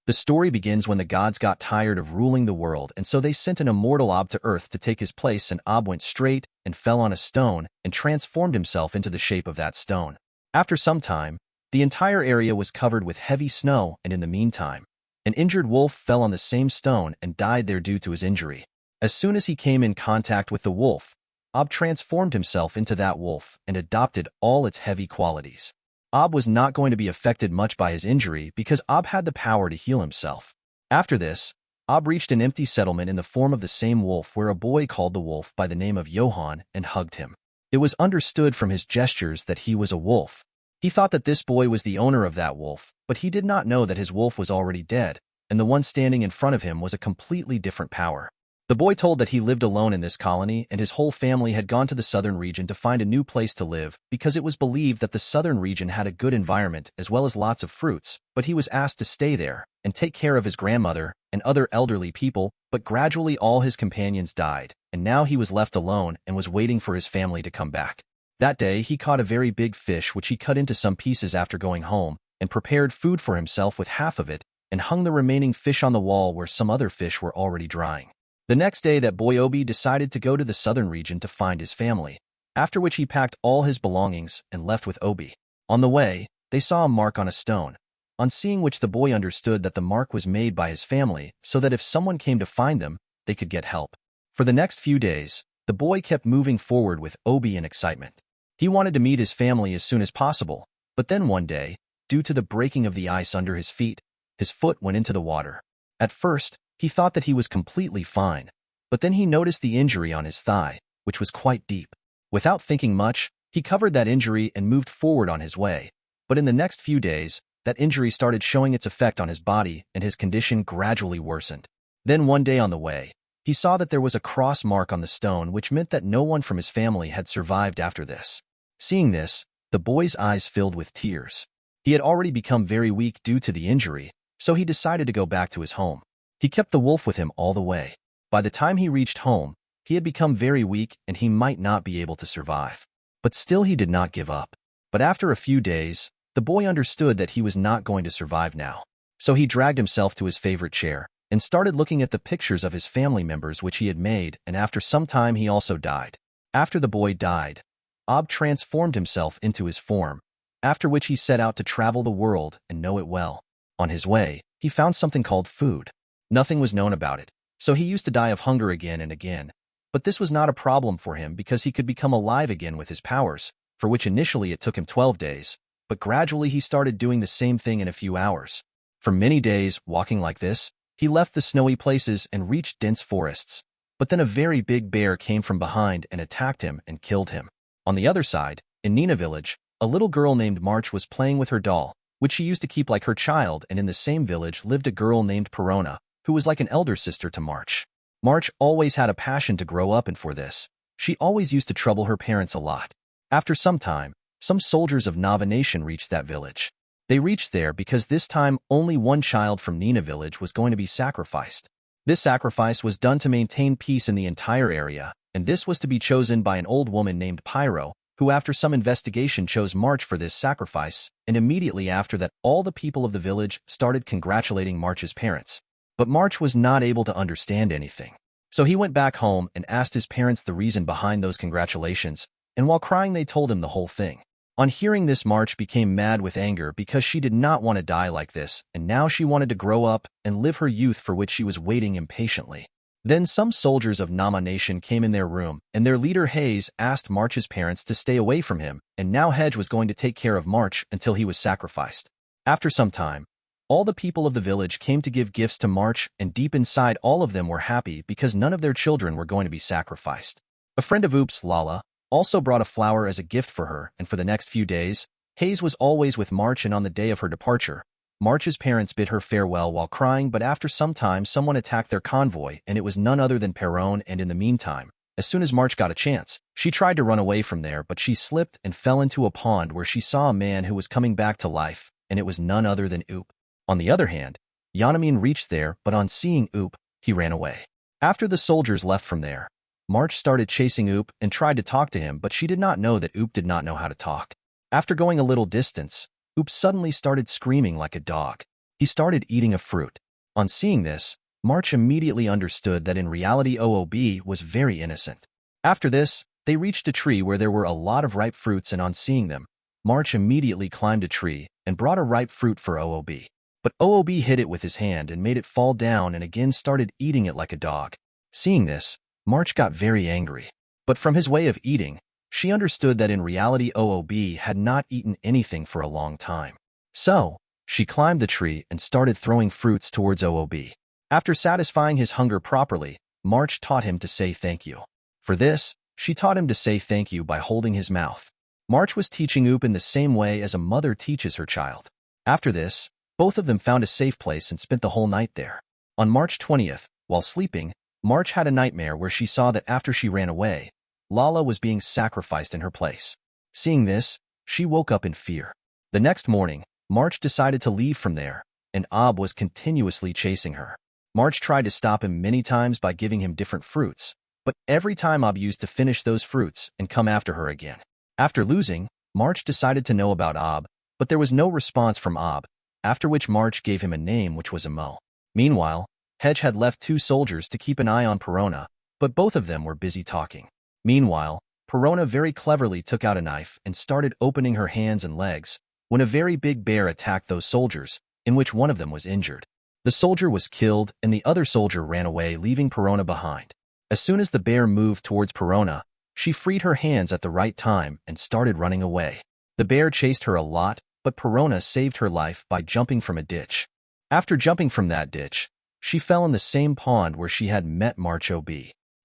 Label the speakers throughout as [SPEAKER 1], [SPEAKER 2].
[SPEAKER 1] The story begins when the gods got tired of ruling the world, and so they sent an immortal Ob to Earth to take his place, and Ob went straight and fell on a stone and transformed himself into the shape of that stone. After some time, the entire area was covered with heavy snow, and in the meantime, an injured wolf fell on the same stone and died there due to his injury. As soon as he came in contact with the wolf, Ob transformed himself into that wolf and adopted all its heavy qualities. Ob was not going to be affected much by his injury because Ob had the power to heal himself. After this, Ob reached an empty settlement in the form of the same wolf where a boy called the wolf by the name of Johann and hugged him. It was understood from his gestures that he was a wolf. He thought that this boy was the owner of that wolf, but he did not know that his wolf was already dead, and the one standing in front of him was a completely different power. The boy told that he lived alone in this colony and his whole family had gone to the southern region to find a new place to live because it was believed that the southern region had a good environment as well as lots of fruits, but he was asked to stay there and take care of his grandmother and other elderly people, but gradually all his companions died, and now he was left alone and was waiting for his family to come back. That day, he caught a very big fish which he cut into some pieces after going home and prepared food for himself with half of it and hung the remaining fish on the wall where some other fish were already drying. The next day, that boy Obi decided to go to the southern region to find his family, after which he packed all his belongings and left with Obi. On the way, they saw a mark on a stone, on seeing which the boy understood that the mark was made by his family so that if someone came to find them, they could get help. For the next few days, the boy kept moving forward with Obi in excitement. He wanted to meet his family as soon as possible, but then one day, due to the breaking of the ice under his feet, his foot went into the water. At first, he thought that he was completely fine, but then he noticed the injury on his thigh, which was quite deep. Without thinking much, he covered that injury and moved forward on his way. But in the next few days, that injury started showing its effect on his body and his condition gradually worsened. Then one day on the way, he saw that there was a cross mark on the stone, which meant that no one from his family had survived after this. Seeing this, the boy's eyes filled with tears. He had already become very weak due to the injury, so he decided to go back to his home. He kept the wolf with him all the way. By the time he reached home, he had become very weak and he might not be able to survive. But still he did not give up. But after a few days, the boy understood that he was not going to survive now. So he dragged himself to his favorite chair and started looking at the pictures of his family members which he had made, and after some time he also died. After the boy died, Ob transformed himself into his form, after which he set out to travel the world and know it well. On his way, he found something called food. Nothing was known about it, so he used to die of hunger again and again. But this was not a problem for him because he could become alive again with his powers, for which initially it took him 12 days, but gradually he started doing the same thing in a few hours. For many days, walking like this, he left the snowy places and reached dense forests. But then a very big bear came from behind and attacked him and killed him. On the other side, in Nina village, a little girl named March was playing with her doll, which she used to keep like her child, and in the same village lived a girl named Perona, who was like an elder sister to March. March always had a passion to grow up, and for this, she always used to trouble her parents a lot. After some time, some soldiers of Nava Nation reached that village. They reached there because this time only one child from Nina village was going to be sacrificed. This sacrifice was done to maintain peace in the entire area, and this was to be chosen by an old woman named Pyro, who after some investigation chose March for this sacrifice, and immediately after that all the people of the village started congratulating March's parents. But March was not able to understand anything. So he went back home and asked his parents the reason behind those congratulations, and while crying they told him the whole thing. On hearing this, March became mad with anger because she did not want to die like this, and now she wanted to grow up and live her youth, for which she was waiting impatiently. Then some soldiers of Nama Nation came in their room, and their leader Hayes asked March's parents to stay away from him, and now Hedge was going to take care of March until he was sacrificed. After some time, all the people of the village came to give gifts to March, and deep inside all of them were happy because none of their children were going to be sacrificed. A friend of Oops, Lala, also brought a flower as a gift for her, and for the next few days, Hayes was always with March, and on the day of her departure, March's parents bid her farewell while crying, but after some time someone attacked their convoy, and it was none other than Perron, and in the meantime, as soon as March got a chance, she tried to run away from there, but she slipped and fell into a pond where she saw a man who was coming back to life, and it was none other than Oop. On the other hand, Yanamin reached there, but on seeing Oop, he ran away. After the soldiers left from there, March started chasing Oop and tried to talk to him, but she did not know that Oop did not know how to talk. After going a little distance, Oop suddenly started screaming like a dog. He he started eating a fruit. On seeing this, March immediately understood that in reality OOB was very innocent. After this, they reached a tree where there were a lot of ripe fruits, and on seeing them, March immediately climbed a tree and brought a ripe fruit for OOB. But OOB hit it with his hand and made it fall down and again started eating it like a dog. Seeing this, March got very angry. But from his way of eating, she understood that in reality OOB had not eaten anything for a long time. So, she climbed the tree and started throwing fruits towards OOB. After satisfying his hunger properly, March taught him to say thank you. For this, she taught him to say thank you by holding his mouth. March was teaching Oop in the same way as a mother teaches her child. After this, both of them found a safe place and spent the whole night there. On March 20th, while sleeping, March had a nightmare where she saw that after she ran away, Lala was being sacrificed in her place. Seeing this, she woke up in fear. The next morning, March decided to leave from there, and Ob was continuously chasing her. March tried to stop him many times by giving him different fruits, but every time Ob used to finish those fruits and come after her again. After losing, March decided to know about Ob, but there was no response from Ob, after which March gave him a name which was Emo. Meanwhile, Hedge had left 2 soldiers to keep an eye on Perona, but both of them were busy talking. Meanwhile, Perona very cleverly took out a knife and started opening her hands and legs, when a very big bear attacked those soldiers, in which one of them was injured. The soldier was killed and the other soldier ran away, leaving Perona behind. As soon as the bear moved towards Perona, she freed her hands at the right time and started running away. The bear chased her a lot, but Perona saved her life by jumping from a ditch. After jumping from that ditch, she fell in the same pond where she had met March OB.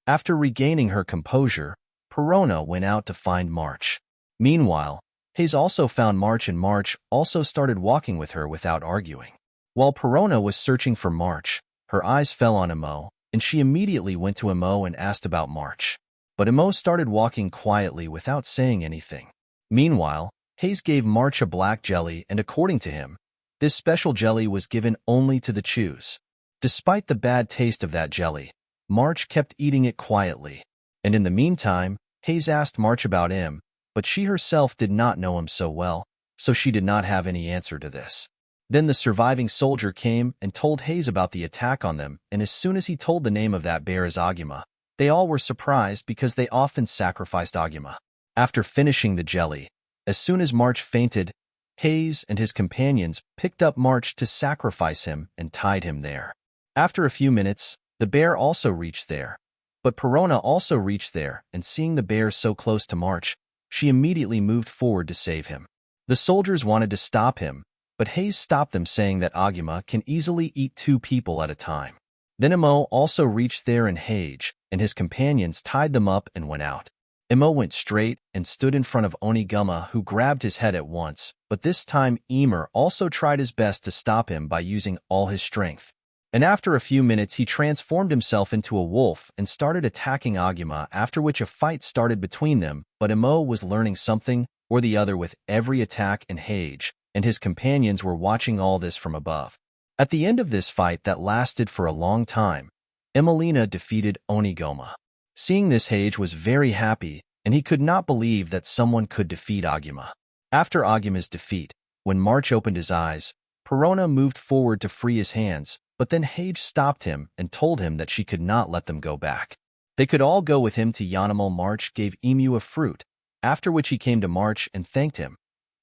[SPEAKER 1] After regaining her composure, Perona went out to find March. Meanwhile, Hayes also found March and March also started walking with her without arguing. While Perona was searching for March, her eyes fell on Emo, and she immediately went to Emo and asked about March. But Emo started walking quietly without saying anything. Meanwhile, Hayes gave March a black jelly, and according to him, this special jelly was given only to the Chews. Despite the bad taste of that jelly, March kept eating it quietly. And in the meantime, Hayes asked March about him, but she herself did not know him so well, so she did not have any answer to this. Then the surviving soldier came and told Hayes about the attack on them, and as soon as he told the name of that bear as Aguma, they all were surprised because they often sacrificed Aguma. After finishing the jelly, as soon as March fainted, Hayes and his companions picked up March to sacrifice him and tied him there. After a few minutes, the bear also reached there. But Perona also reached there, and seeing the bear so close to March, she immediately moved forward to save him. The soldiers wanted to stop him, but Hayes stopped them, saying that Aguma can easily eat 2 people at a time. Then Emo also reached there, and Hayes and his companions tied them up and went out. Emo went straight and stood in front of Oniguma, who grabbed his head at once, but this time Emer also tried his best to stop him by using all his strength. And after a few minutes he transformed himself into a wolf and started attacking Aguma, after which a fight started between them, but Emo was learning something or the other with every attack, and Hayes and his companions were watching all this from above. At the end of this fight that lasted for a long time, Emelina defeated Onigoma. Seeing this, Hayes was very happy, and he could not believe that someone could defeat Aguma. After Aguma's defeat, when March opened his eyes, Perona moved forward to free his hands, but then Hayes stopped him and told him that she could not let them go back. They could all go with him to Yanamal. March gave Emu a fruit, after which he came to March and thanked him.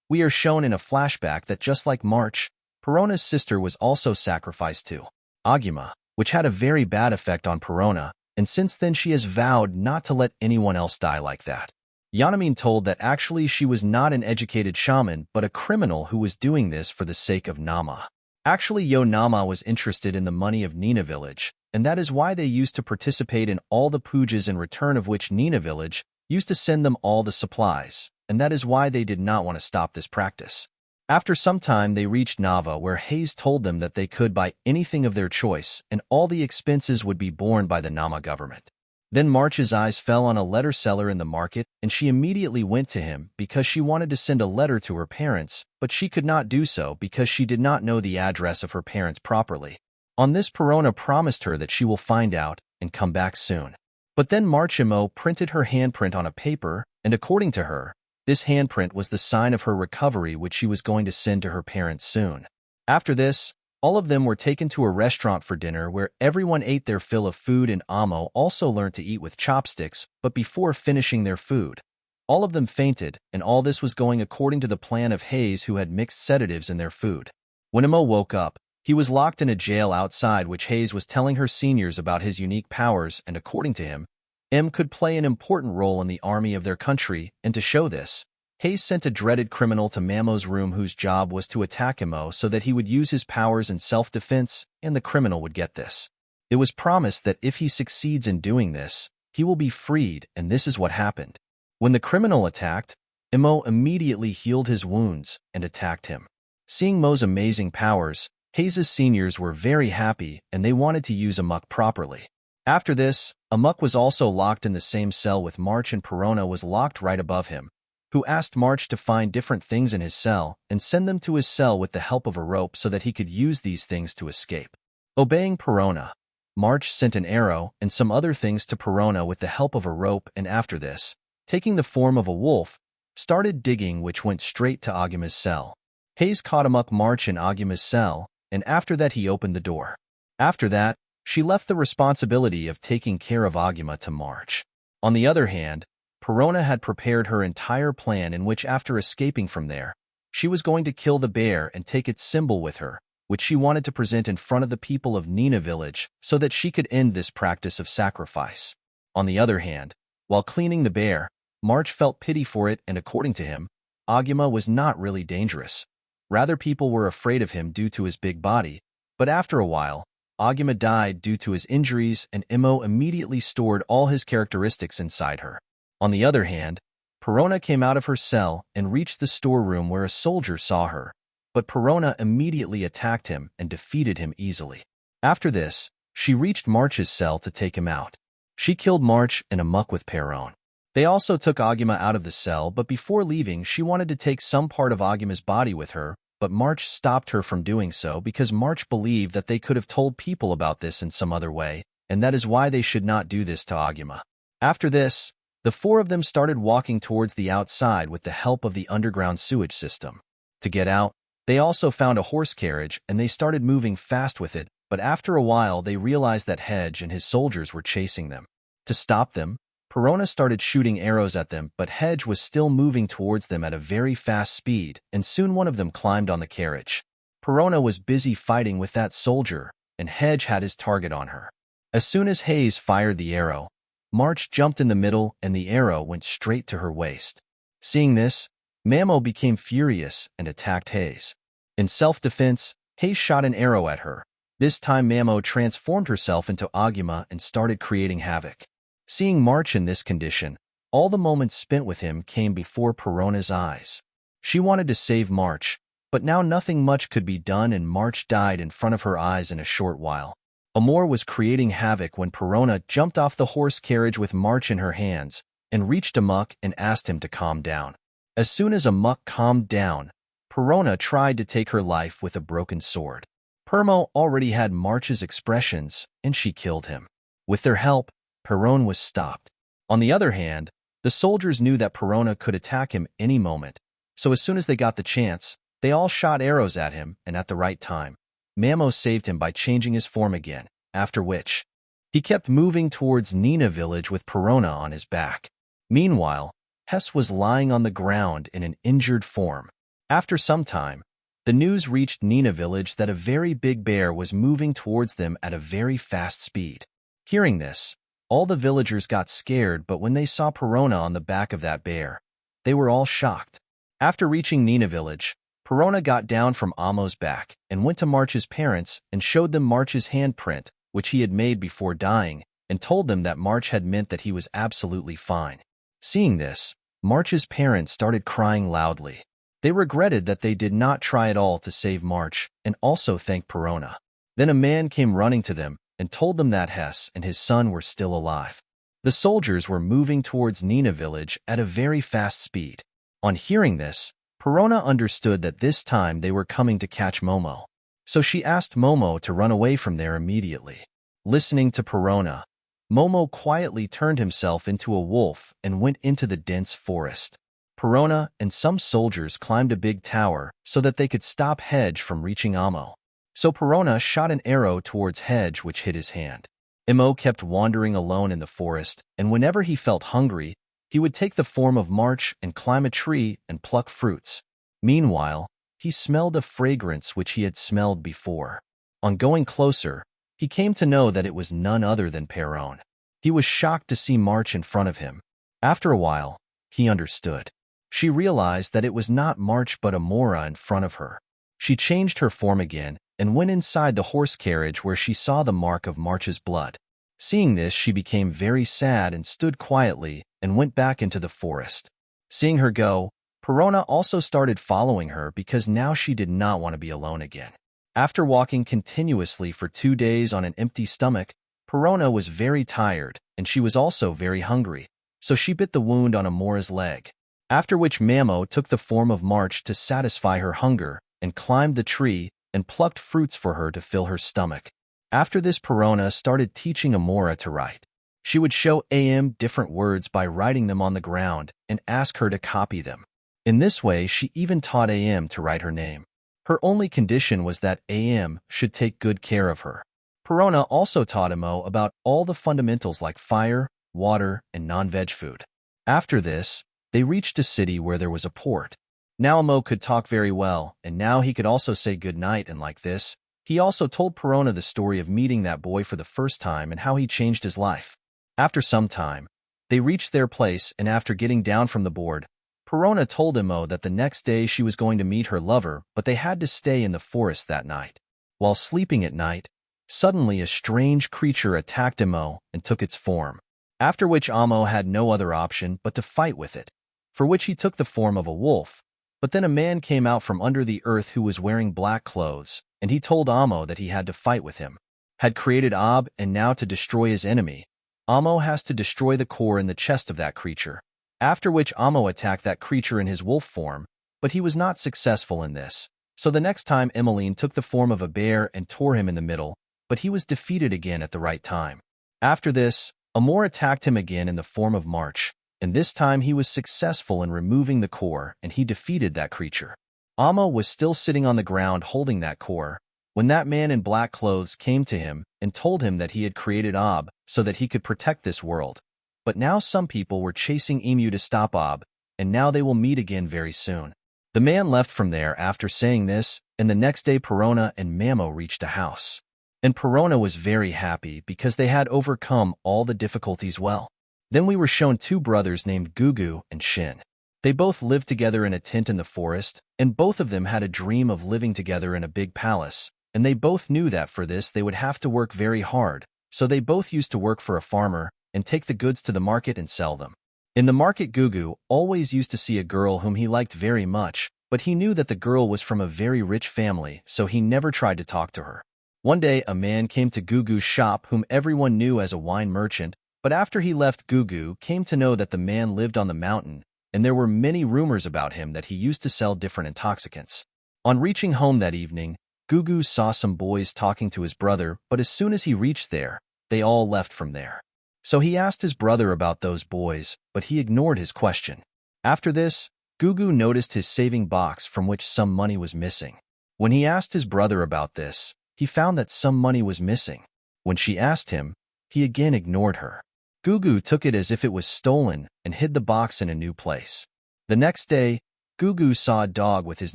[SPEAKER 1] We are shown in a flashback that just like March, Perona's sister was also sacrificed to Aguma, which had a very bad effect on Perona, and since then she has vowed not to let anyone else die like that. Yanamin told that actually she was not an educated shaman, but a criminal who was doing this for the sake of Nama. Actually, Yo Nama was interested in the money of Nina Village, and that is why they used to participate in all the pujas, in return of which Nina Village used to send them all the supplies, and that is why they did not want to stop this practice. After some time they reached Nava, where Hayes told them that they could buy anything of their choice, and all the expenses would be borne by the Nama government. Then March's eyes fell on a letter seller in the market, and she immediately went to him because she wanted to send a letter to her parents, but she could not do so because she did not know the address of her parents properly. On this, Perona promised her that she will find out and come back soon. But then Marchimo printed her handprint on a paper, and according to her, this handprint was the sign of her recovery, which she was going to send to her parents soon. After this, All of them were taken to a restaurant for dinner where everyone ate their fill of food, and Amo also learned to eat with chopsticks, but before finishing their food, all of them fainted, and all this was going according to the plan of Hayes, who had mixed sedatives in their food. When Amo woke up, he was locked in a jail outside, which Hayes was telling her seniors about his unique powers, and according to him, M could play an important role in the army of their country, and to show this, Hayes sent a dreaded criminal to Mamo's room whose job was to attack Amo so that he would use his powers in self-defense, and the criminal would get this. It was promised that if he succeeds in doing this, he will be freed, and this is what happened. When the criminal attacked, Amo immediately healed his wounds and attacked him. Seeing Mo's amazing powers, Hayes' seniors were very happy, and they wanted to use Amok properly. After this, Amok was also locked in the same cell with March, and Perona was locked right above him, who asked March to find different things in his cell and send them to his cell with the help of a rope so that he could use these things to escape. Obeying Perona, March sent an arrow and some other things to Perona with the help of a rope, and after this, taking the form of a wolf, started digging, which went straight to Aguma's cell. Hayes caught Amok March in Aguma's cell, and after that he opened the door. After that, she left the responsibility of taking care of Aguma to March. On the other hand, Perona had prepared her entire plan, in which after escaping from there, she was going to kill the bear and take its symbol with her, which she wanted to present in front of the people of Nina village so that she could end this practice of sacrifice. On the other hand, while cleaning the bear, March felt pity for it, and according to him, Aguma was not really dangerous. Rather, people were afraid of him due to his big body, but after a while, Aguma died due to his injuries, and Imo immediately stored all his characteristics inside her. On the other hand, Perona came out of her cell and reached the storeroom where a soldier saw her, but Perona immediately attacked him and defeated him easily. After this, she reached March's cell to take him out. She killed March and Amok with Perona. They also took Aguma out of the cell, but before leaving she wanted to take some part of Aguma's body with her, but March stopped her from doing so because March believed that they could have told people about this in some other way, and that is why they should not do this to Aguma. After this, the four of them started walking towards the outside with the help of the underground sewage system. To get out, they also found a horse carriage and they started moving fast with it, but after a while they realized that Hedge and his soldiers were chasing them. To stop them, Perona started shooting arrows at them, but Hedge was still moving towards them at a very fast speed, and soon one of them climbed on the carriage. Perona was busy fighting with that soldier, and Hedge had his target on her. As soon as Hayes fired the arrow, March jumped in the middle and the arrow went straight to her waist. Seeing this, Mamo became furious and attacked Hayes. In self-defense, Hayes shot an arrow at her. This time Mamo transformed herself into Aguma and started creating havoc. Seeing March in this condition, all the moments spent with him came before Perona's eyes. She wanted to save March, but now nothing much could be done, and March died in front of her eyes in a short while. Amor was creating havoc when Perona jumped off the horse carriage with March in her hands and reached Amok and asked him to calm down. As soon as Amok calmed down, Perona tried to take her life with a broken sword. Permo already had March's expressions, and she killed him. With their help, Perona was stopped. On the other hand, the soldiers knew that Perona could attack him any moment, so as soon as they got the chance, they all shot arrows at him, and at the right time, Mamo saved him by changing his form again, after which, he kept moving towards Nina village with Perona on his back. Meanwhile, Hess was lying on the ground in an injured form. After some time, the news reached Nina village that a very big bear was moving towards them at a very fast speed. Hearing this, all the villagers got scared, but when they saw Perona on the back of that bear, they were all shocked. After reaching Nina village, Perona got down from Amo's back and went to March's parents and showed them March's handprint, which he had made before dying, and told them that March had meant that he was absolutely fine. Seeing this, March's parents started crying loudly. They regretted that they did not try at all to save March and also thanked Perona. Then a man came running to them and told them that Hess and his son were still alive. The soldiers were moving towards Nina village at a very fast speed. On hearing this, Perona understood that this time they were coming to catch Momo. So she asked Momo to run away from there immediately. Listening to Perona, Momo quietly turned himself into a wolf and went into the dense forest. Perona and some soldiers climbed a big tower so that they could stop Hedge from reaching Amo. So Perona shot an arrow towards hedge which hit his hand. Imo kept wandering alone in the forest, and whenever he felt hungry, he would take the form of March and climb a tree and pluck fruits. Meanwhile, he smelled a fragrance which he had smelled before. On going closer, he came to know that it was none other than Perone. He was shocked to see March in front of him. After a while, he understood. She realized that it was not March but Amora in front of her. She changed her form again and went inside the horse carriage where she saw the mark of March's blood. Seeing this, she became very sad and stood quietly and went back into the forest. Seeing her go, Perona also started following her because now she did not want to be alone again. After walking continuously for 2 days on an empty stomach, Perona was very tired and she was also very hungry, so she bit the wound on Amora's leg. After which Mamo took the form of March to satisfy her hunger and climbed the tree and plucked fruits for her to fill her stomach. After this, Perona started teaching Amora to write. She would show Am different words by writing them on the ground and ask her to copy them. In this way, she even taught Am to write her name. Her only condition was that Am should take good care of her. Perona also taught Imo about all the fundamentals like fire, water, and non-veg food. After this, they reached a city where there was a port. Now Imo could talk very well, and now he could also say goodnight, and like this, he also told Perona the story of meeting that boy for the first time and how he changed his life. After some time, they reached their place, and after getting down from the board, Perona told Imo that the next day she was going to meet her lover, but they had to stay in the forest that night. While sleeping at night, suddenly a strange creature attacked Imo and took its form, after which Amo had no other option but to fight with it, for which he took the form of a wolf. But then a man came out from under the earth who was wearing black clothes, and he told Amo that he had to fight with him. Had created Ab, and now to destroy his enemy, Amo has to destroy the core in the chest of that creature. After which Amo attacked that creature in his wolf form, but he was not successful in this. So the next time Emmeline took the form of a bear and tore him in the middle, but he was defeated again at the right time. After this, Amor attacked him again in the form of March, and this time he was successful in removing the core and he defeated that creature. Amo was still sitting on the ground holding that core, when that man in black clothes came to him and told him that he had created Ab so that he could protect this world. But now some people were chasing Emu to stop Ab, and now they will meet again very soon. The man left from there after saying this, and the next day Perona and Mamo reached a house. And Perona was very happy because they had overcome all the difficulties well. Then we were shown 2 brothers named Gugu and Shin. They both lived together in a tent in the forest, and both of them had a dream of living together in a big palace, and they both knew that for this they would have to work very hard, so they both used to work for a farmer and take the goods to the market and sell them. In the market, Gugu always used to see a girl whom he liked very much, but he knew that the girl was from a very rich family, so he never tried to talk to her. One day, a man came to Gugu's shop whom everyone knew as a wine merchant, but after he left, Gugu came to know that the man lived on the mountain, and there were many rumors about him that he used to sell different intoxicants. On reaching home that evening, Gugu saw some boys talking to his brother, but as soon as he reached there, they all left from there. So he asked his brother about those boys, but he ignored his question. After this, Gugu noticed his saving box from which some money was missing. When he asked his brother about this, he found that some money was missing. When she asked him, he again ignored her. Gugu took it as if it was stolen and hid the box in a new place. The next day, Gugu saw a dog with his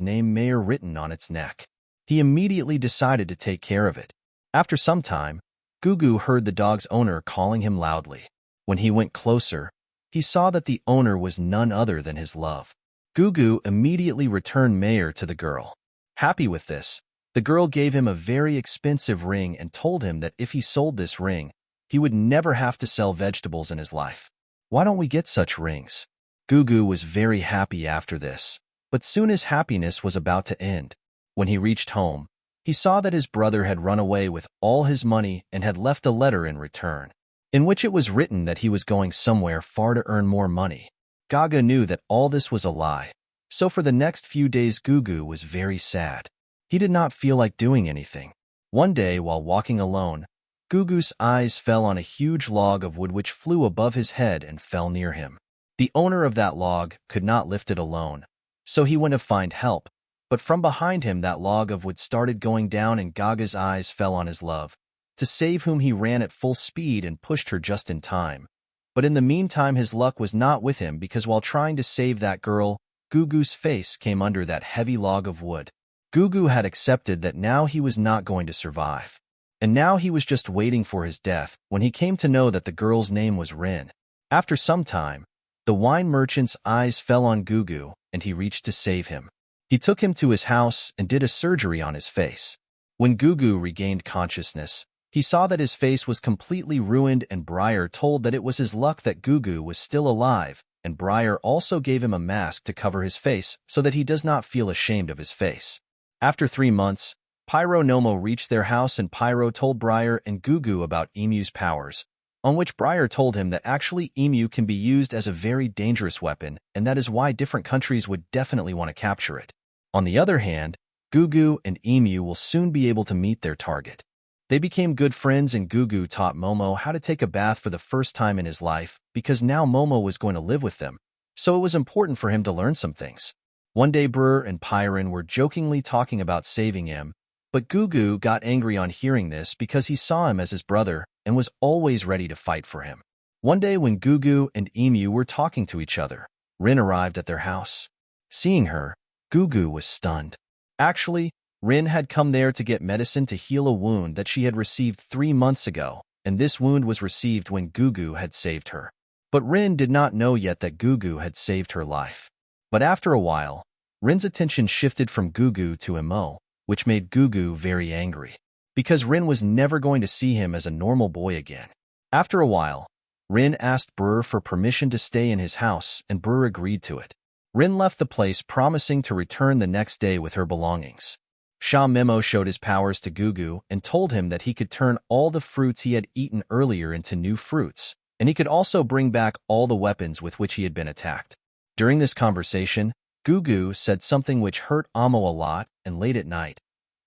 [SPEAKER 1] name Mayor written on its neck. He immediately decided to take care of it. After some time, Gugu heard the dog's owner calling him loudly. When he went closer, he saw that the owner was none other than his love. Gugu immediately returned Mayor to the girl. Happy with this, the girl gave him a very expensive ring and told him that if he sold this ring, he would never have to sell vegetables in his life. Why don't we get such rings? Gugu was very happy after this, but soon his happiness was about to end. When he reached home, he saw that his brother had run away with all his money and had left a letter in return, in which it was written that he was going somewhere far to earn more money. Gaga knew that all this was a lie, so for the next few days Gugu was very sad. He did not feel like doing anything. One day, while walking alone, Gugu's eyes fell on a huge log of wood which flew above his head and fell near him. The owner of that log could not lift it alone, so he went to find help, But from behind him that log of wood started going down and Gaga's eyes fell on his love, to save whom he ran at full speed and pushed her just in time. But in the meantime his luck was not with him because while trying to save that girl, Gugu's face came under that heavy log of wood. Gugu had accepted that now he was not going to survive. And now he was just waiting for his death when he came to know that the girl's name was Rin. After some time, the wine merchant's eyes fell on Gugu and he reached to save him. He took him to his house and did a surgery on his face. When Gugu regained consciousness, he saw that his face was completely ruined and Briar told that it was his luck that Gugu was still alive, and Briar also gave him a mask to cover his face so that he does not feel ashamed of his face. After 3 months, Pyro Nomo reached their house and Pyro told Briar and Gugu about Emu's powers, on which Briar told him that actually Emu can be used as a very dangerous weapon and that is why different countries would definitely want to capture it. On the other hand, Gugu and Emu will soon be able to meet their target. They became good friends and Gugu taught Momo how to take a bath for the first time in his life because now Momo was going to live with them, so it was important for him to learn some things. One day Brr and Pyron were jokingly talking about saving him, but Gugu got angry on hearing this because he saw him as his brother and was always ready to fight for him. One day when Gugu and Emu were talking to each other, Rin arrived at their house. Seeing her, Gugu was stunned. Actually, Rin had come there to get medicine to heal a wound that she had received 3 months ago, and this wound was received when Gugu had saved her. But Rin did not know yet that Gugu had saved her life. But after a while, Rin's attention shifted from Gugu to Emo, which made Gugu very angry, because Rin was never going to see him as a normal boy again. After a while, Rin asked Brr for permission to stay in his house, and Brr agreed to it. Rin left the place promising to return the next day with her belongings. Sha Memo showed his powers to Gugu and told him that he could turn all the fruits he had eaten earlier into new fruits, and he could also bring back all the weapons with which he had been attacked. During this conversation, Gugu said something which hurt Amo a lot, and late at night,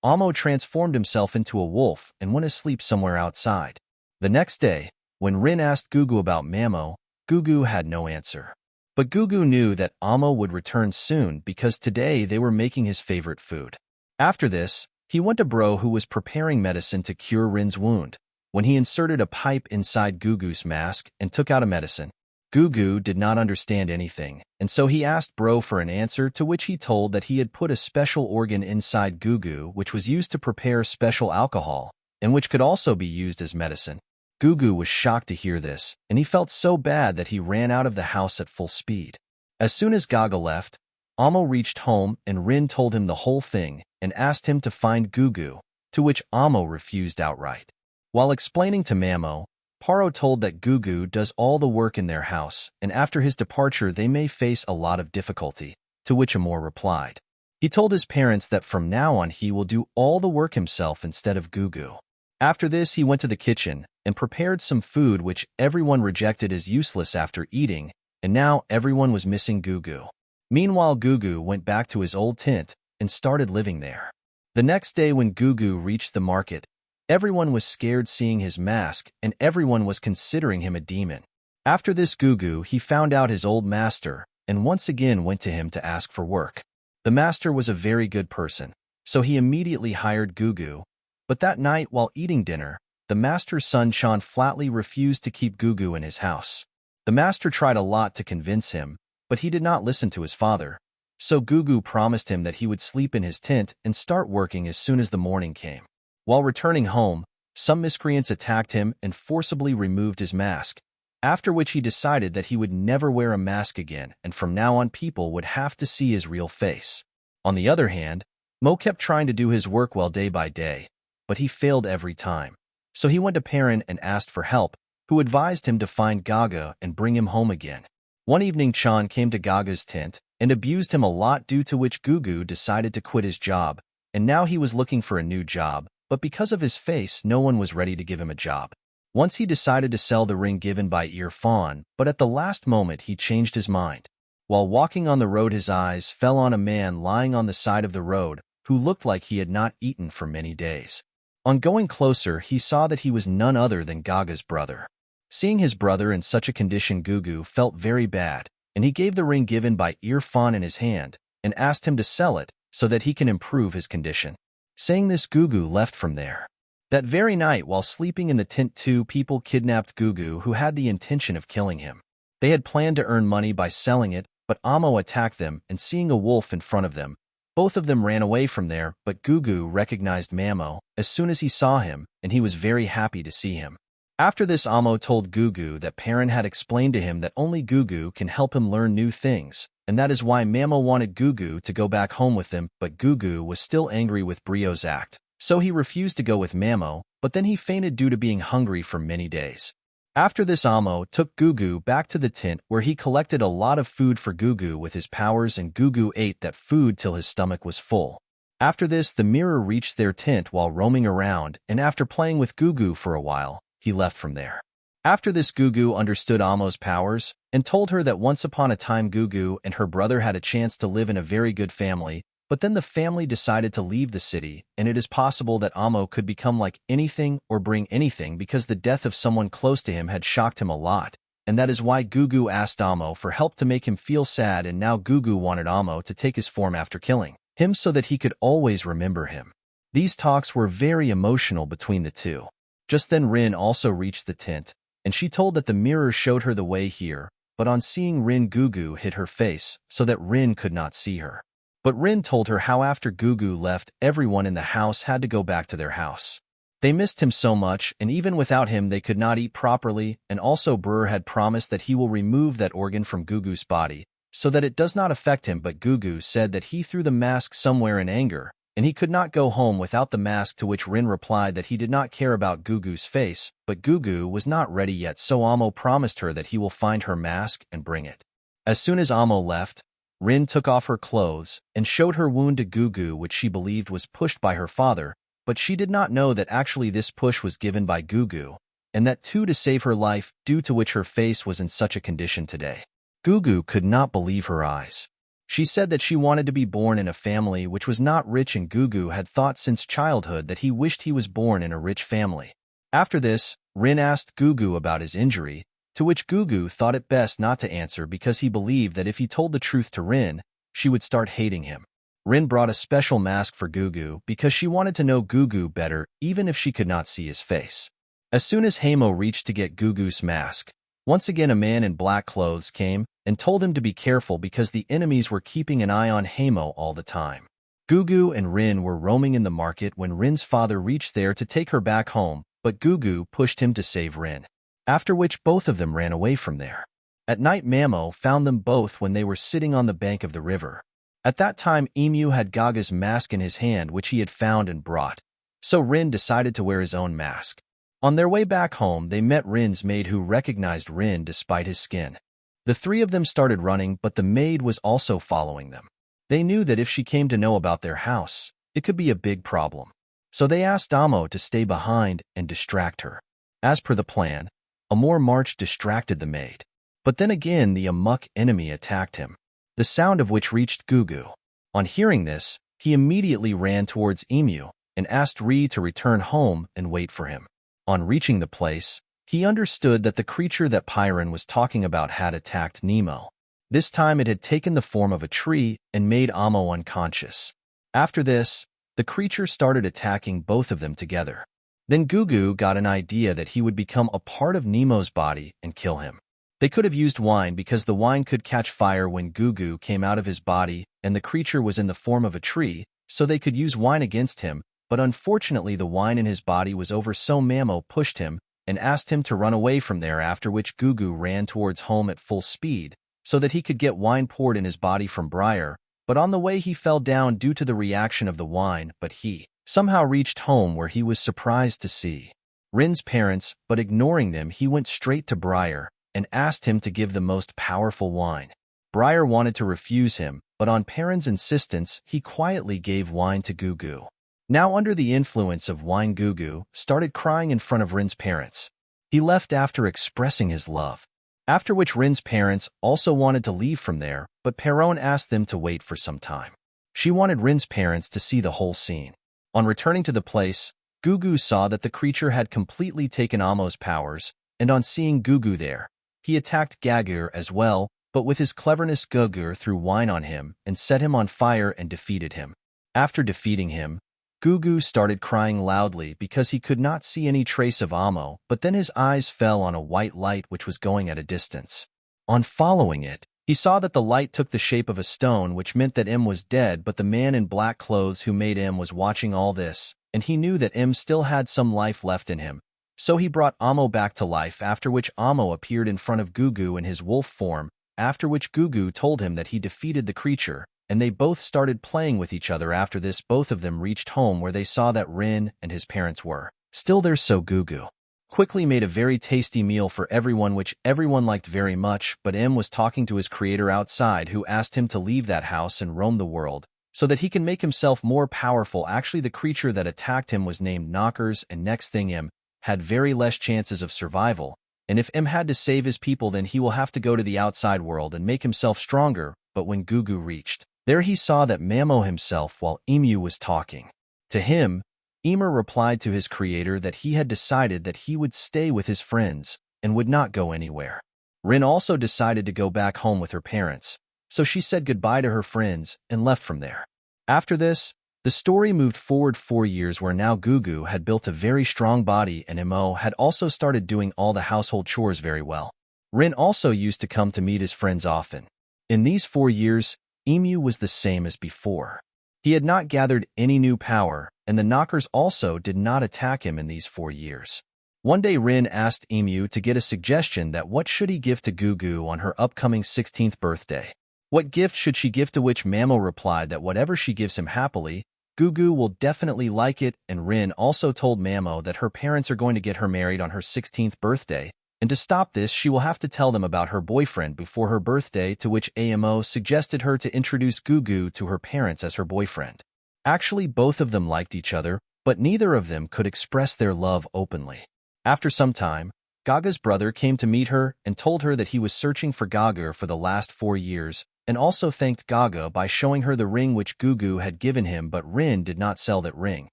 [SPEAKER 1] Amo transformed himself into a wolf and went to sleep somewhere outside. The next day, when Rin asked Gugu about Mamo, Gugu had no answer. But Gugu knew that Amo would return soon because today they were making his favorite food. After this, he went to Bro who was preparing medicine to cure Rin's wound. When he inserted a pipe inside Gugu's mask and took out a medicine, Gugu did not understand anything, and so he asked Bro for an answer to which he told that he had put a special organ inside Gugu which was used to prepare special alcohol, and which could also be used as medicine. Gugu was shocked to hear this, and he felt so bad that he ran out of the house at full speed. As soon as Gaga left, Amo reached home and Rin told him the whole thing and asked him to find Gugu, to which Amo refused outright. While explaining to Mamo, Paro told that Gugu does all the work in their house, and after his departure they may face a lot of difficulty, to which Amor replied. He told his parents that from now on he will do all the work himself instead of Gugu. After this he went to the kitchen and prepared some food which everyone rejected as useless after eating, and now everyone was missing Gugu. Meanwhile Gugu went back to his old tent and started living there. The next day when Gugu reached the market, everyone was scared seeing his mask and everyone was considering him a demon. After this Gugu he found out his old master and once again went to him to ask for work. The master was a very good person, so he immediately hired Gugu, but that night while eating dinner, the master's son Chan flatly refused to keep Gugu in his house. The master tried a lot to convince him, but he did not listen to his father, so Gugu promised him that he would sleep in his tent and start working as soon as the morning came. While returning home, some miscreants attacked him and forcibly removed his mask, after which he decided that he would never wear a mask again and from now on people would have to see his real face. On the other hand, Mo kept trying to do his work well day by day, but he failed every time. So he went to Perrin and asked for help, who advised him to find Gaga and bring him home again. One evening Chan came to Gaga's tent and abused him a lot, due to which Gugu decided to quit his job, and now he was looking for a new job, but because of his face no one was ready to give him a job. Once he decided to sell the ring given by Irfan, but at the last moment he changed his mind. While walking on the road his eyes fell on a man lying on the side of the road who looked like he had not eaten for many days. On going closer he saw that he was none other than Gaga's brother. Seeing his brother in such a condition Gugu felt very bad, and he gave the ring given by Irfan in his hand and asked him to sell it so that he can improve his condition. Saying this, Gugu left from there. That very night, while sleeping in the tent, two people kidnapped Gugu who had the intention of killing him. They had planned to earn money by selling it, but Amo attacked them, and seeing a wolf in front of them, both of them ran away from there, but Gugu recognized Mamo as soon as he saw him, and he was very happy to see him. After this, Amo told Gugu that Perrin had explained to him that only Gugu can help him learn new things, and that is why Mamo wanted Gugu to go back home with them, but Gugu was still angry with Brio's act, so he refused to go with Mamo, but then he fainted due to being hungry for many days. After this, Amo took Gugu back to the tent where he collected a lot of food for Gugu with his powers, and Gugu ate that food till his stomach was full. After this, the mirror reached their tent while roaming around, and after playing with Gugu for a while, he left from there. After this, Gugu understood Amo's powers and told her that once upon a time Gugu and her brother had a chance to live in a very good family, but then the family decided to leave the city, and it is possible that Amo could become like anything or bring anything because the death of someone close to him had shocked him a lot, and that is why Gugu asked Amo for help to make him feel sad, and now Gugu wanted Amo to take his form after killing him so that he could always remember him. These talks were very emotional between the two. Just then Rin also reached the tent, and she told that the mirror showed her the way here, but on seeing Rin, Gugu hid her face so that Rin could not see her. But Rin told her how after Gugu left, everyone in the house had to go back to their house. They missed him so much, and even without him they could not eat properly, and also Brr had promised that he will remove that organ from Gugu's body, so that it does not affect him, but Gugu said that he threw the mask somewhere in anger, and he could not go home without the mask, to which Rin replied that he did not care about Gugu's face, but Gugu was not ready yet, so Amo promised her that he will find her mask and bring it. As soon as Amo left, Rin took off her clothes and showed her wound to Gugu, which she believed was pushed by her father, but she did not know that actually this push was given by Gugu, and that too to save her life, due to which her face was in such a condition today. Gugu could not believe her eyes. She said that she wanted to be born in a family which was not rich, and Gugu had thought since childhood that he wished he was born in a rich family. After this, Rin asked Gugu about his injury, to which Gugu thought it best not to answer because he believed that if he told the truth to Rin, she would start hating him. Rin brought a special mask for Gugu because she wanted to know Gugu better even if she could not see his face. As soon as Hamo reached to get Gugu's mask, once again a man in black clothes came and told him to be careful because the enemies were keeping an eye on Hamo all the time. Gugu and Rin were roaming in the market when Rin's father reached there to take her back home, but Gugu pushed him to save Rin. After which both of them ran away from there. At night, Mamo found them both when they were sitting on the bank of the river. At that time, Emu had Gaga's mask in his hand, which he had found and brought, so Rin decided to wear his own mask. On their way back home, they met Rin's maid, who recognized Rin despite his skin. The three of them started running, but the maid was also following them. They knew that if she came to know about their house, it could be a big problem, so they asked Amo to stay behind and distract her. As per the plan, Amor March distracted the maid, but then again the Amok enemy attacked him, the sound of which reached Gugu. On hearing this, he immediately ran towards Emu and asked Ri to return home and wait for him. On reaching the place, he understood that the creature that Pyron was talking about had attacked Nemo. This time it had taken the form of a tree and made Amo unconscious. After this, the creature started attacking both of them together. Then Gugu got an idea that he would become a part of Nemo's body and kill him. They could have used wine because the wine could catch fire when Gugu came out of his body and the creature was in the form of a tree, so they could use wine against him, but unfortunately the wine in his body was over, so Mamo pushed him and asked him to run away from there, after which Gugu ran towards home at full speed so that he could get wine poured in his body from Briar, but on the way he fell down due to the reaction of the wine, but he somehow reached home where he was surprised to see Rin's parents, but ignoring them he went straight to Briar and asked him to give the most powerful wine. Briar wanted to refuse him, but on Perrin's insistence he quietly gave wine to Gugu. Now under the influence of wine, Gugu started crying in front of Rin's parents. He left after expressing his love, after which Rin's parents also wanted to leave from there, but Perron asked them to wait for some time. She wanted Rin's parents to see the whole scene. On returning to the place, Gugu saw that the creature had completely taken Amo's powers, and on seeing Gugu there, he attacked Gagur as well, but with his cleverness Gugur threw wine on him and set him on fire and defeated him. After defeating him, Gugu started crying loudly because he could not see any trace of Amo, but then his eyes fell on a white light which was going at a distance. On following it, he saw that the light took the shape of a stone, which meant that M was dead, but the man in black clothes who made M was watching all this, and he knew that M still had some life left in him. So he brought Amo back to life, after which Amo appeared in front of Gugu in his wolf form, after which Gugu told him that he defeated the creature, and they both started playing with each other. After this, both of them reached home where they saw that Rin and his parents were still there, so Gugu quickly made a very tasty meal for everyone, which everyone liked very much, but M was talking to his creator outside, who asked him to leave that house and roam the world so that he can make himself more powerful. Actually, the creature that attacked him was named Knockers, and next thing, M had very less chances of survival, and if M had to save his people, then he will have to go to the outside world and make himself stronger. But when Gugu reached there, he saw that Mamo himself while Emu was talking to him. Emer replied to his creator that he had decided that he would stay with his friends and would not go anywhere. Rin also decided to go back home with her parents, so she said goodbye to her friends and left from there. After this, the story moved forward 4 years, where now Gugu had built a very strong body and Mo had also started doing all the household chores very well. Rin also used to come to meet his friends often. In these 4 years, Emu was the same as before. He had not gathered any new power, and the Knockers also did not attack him in these 4 years. One day, Rin asked Emu to get a suggestion that what should he give to Gugu on her upcoming 16th birthday. What gift should she give, to which Mamo replied that whatever she gives him happily, Gugu will definitely like it, and Rin also told Mamo that her parents are going to get her married on her 16th birthday, and to stop this, she will have to tell them about her boyfriend before her birthday, to which Amo suggested her to introduce Gugu to her parents as her boyfriend. Actually, both of them liked each other, but neither of them could express their love openly. After some time, Gaga's brother came to meet her and told her that he was searching for Gaga for the last 4 years, and also thanked Gaga by showing her the ring which Gugu had given him, but Rin did not sell that ring.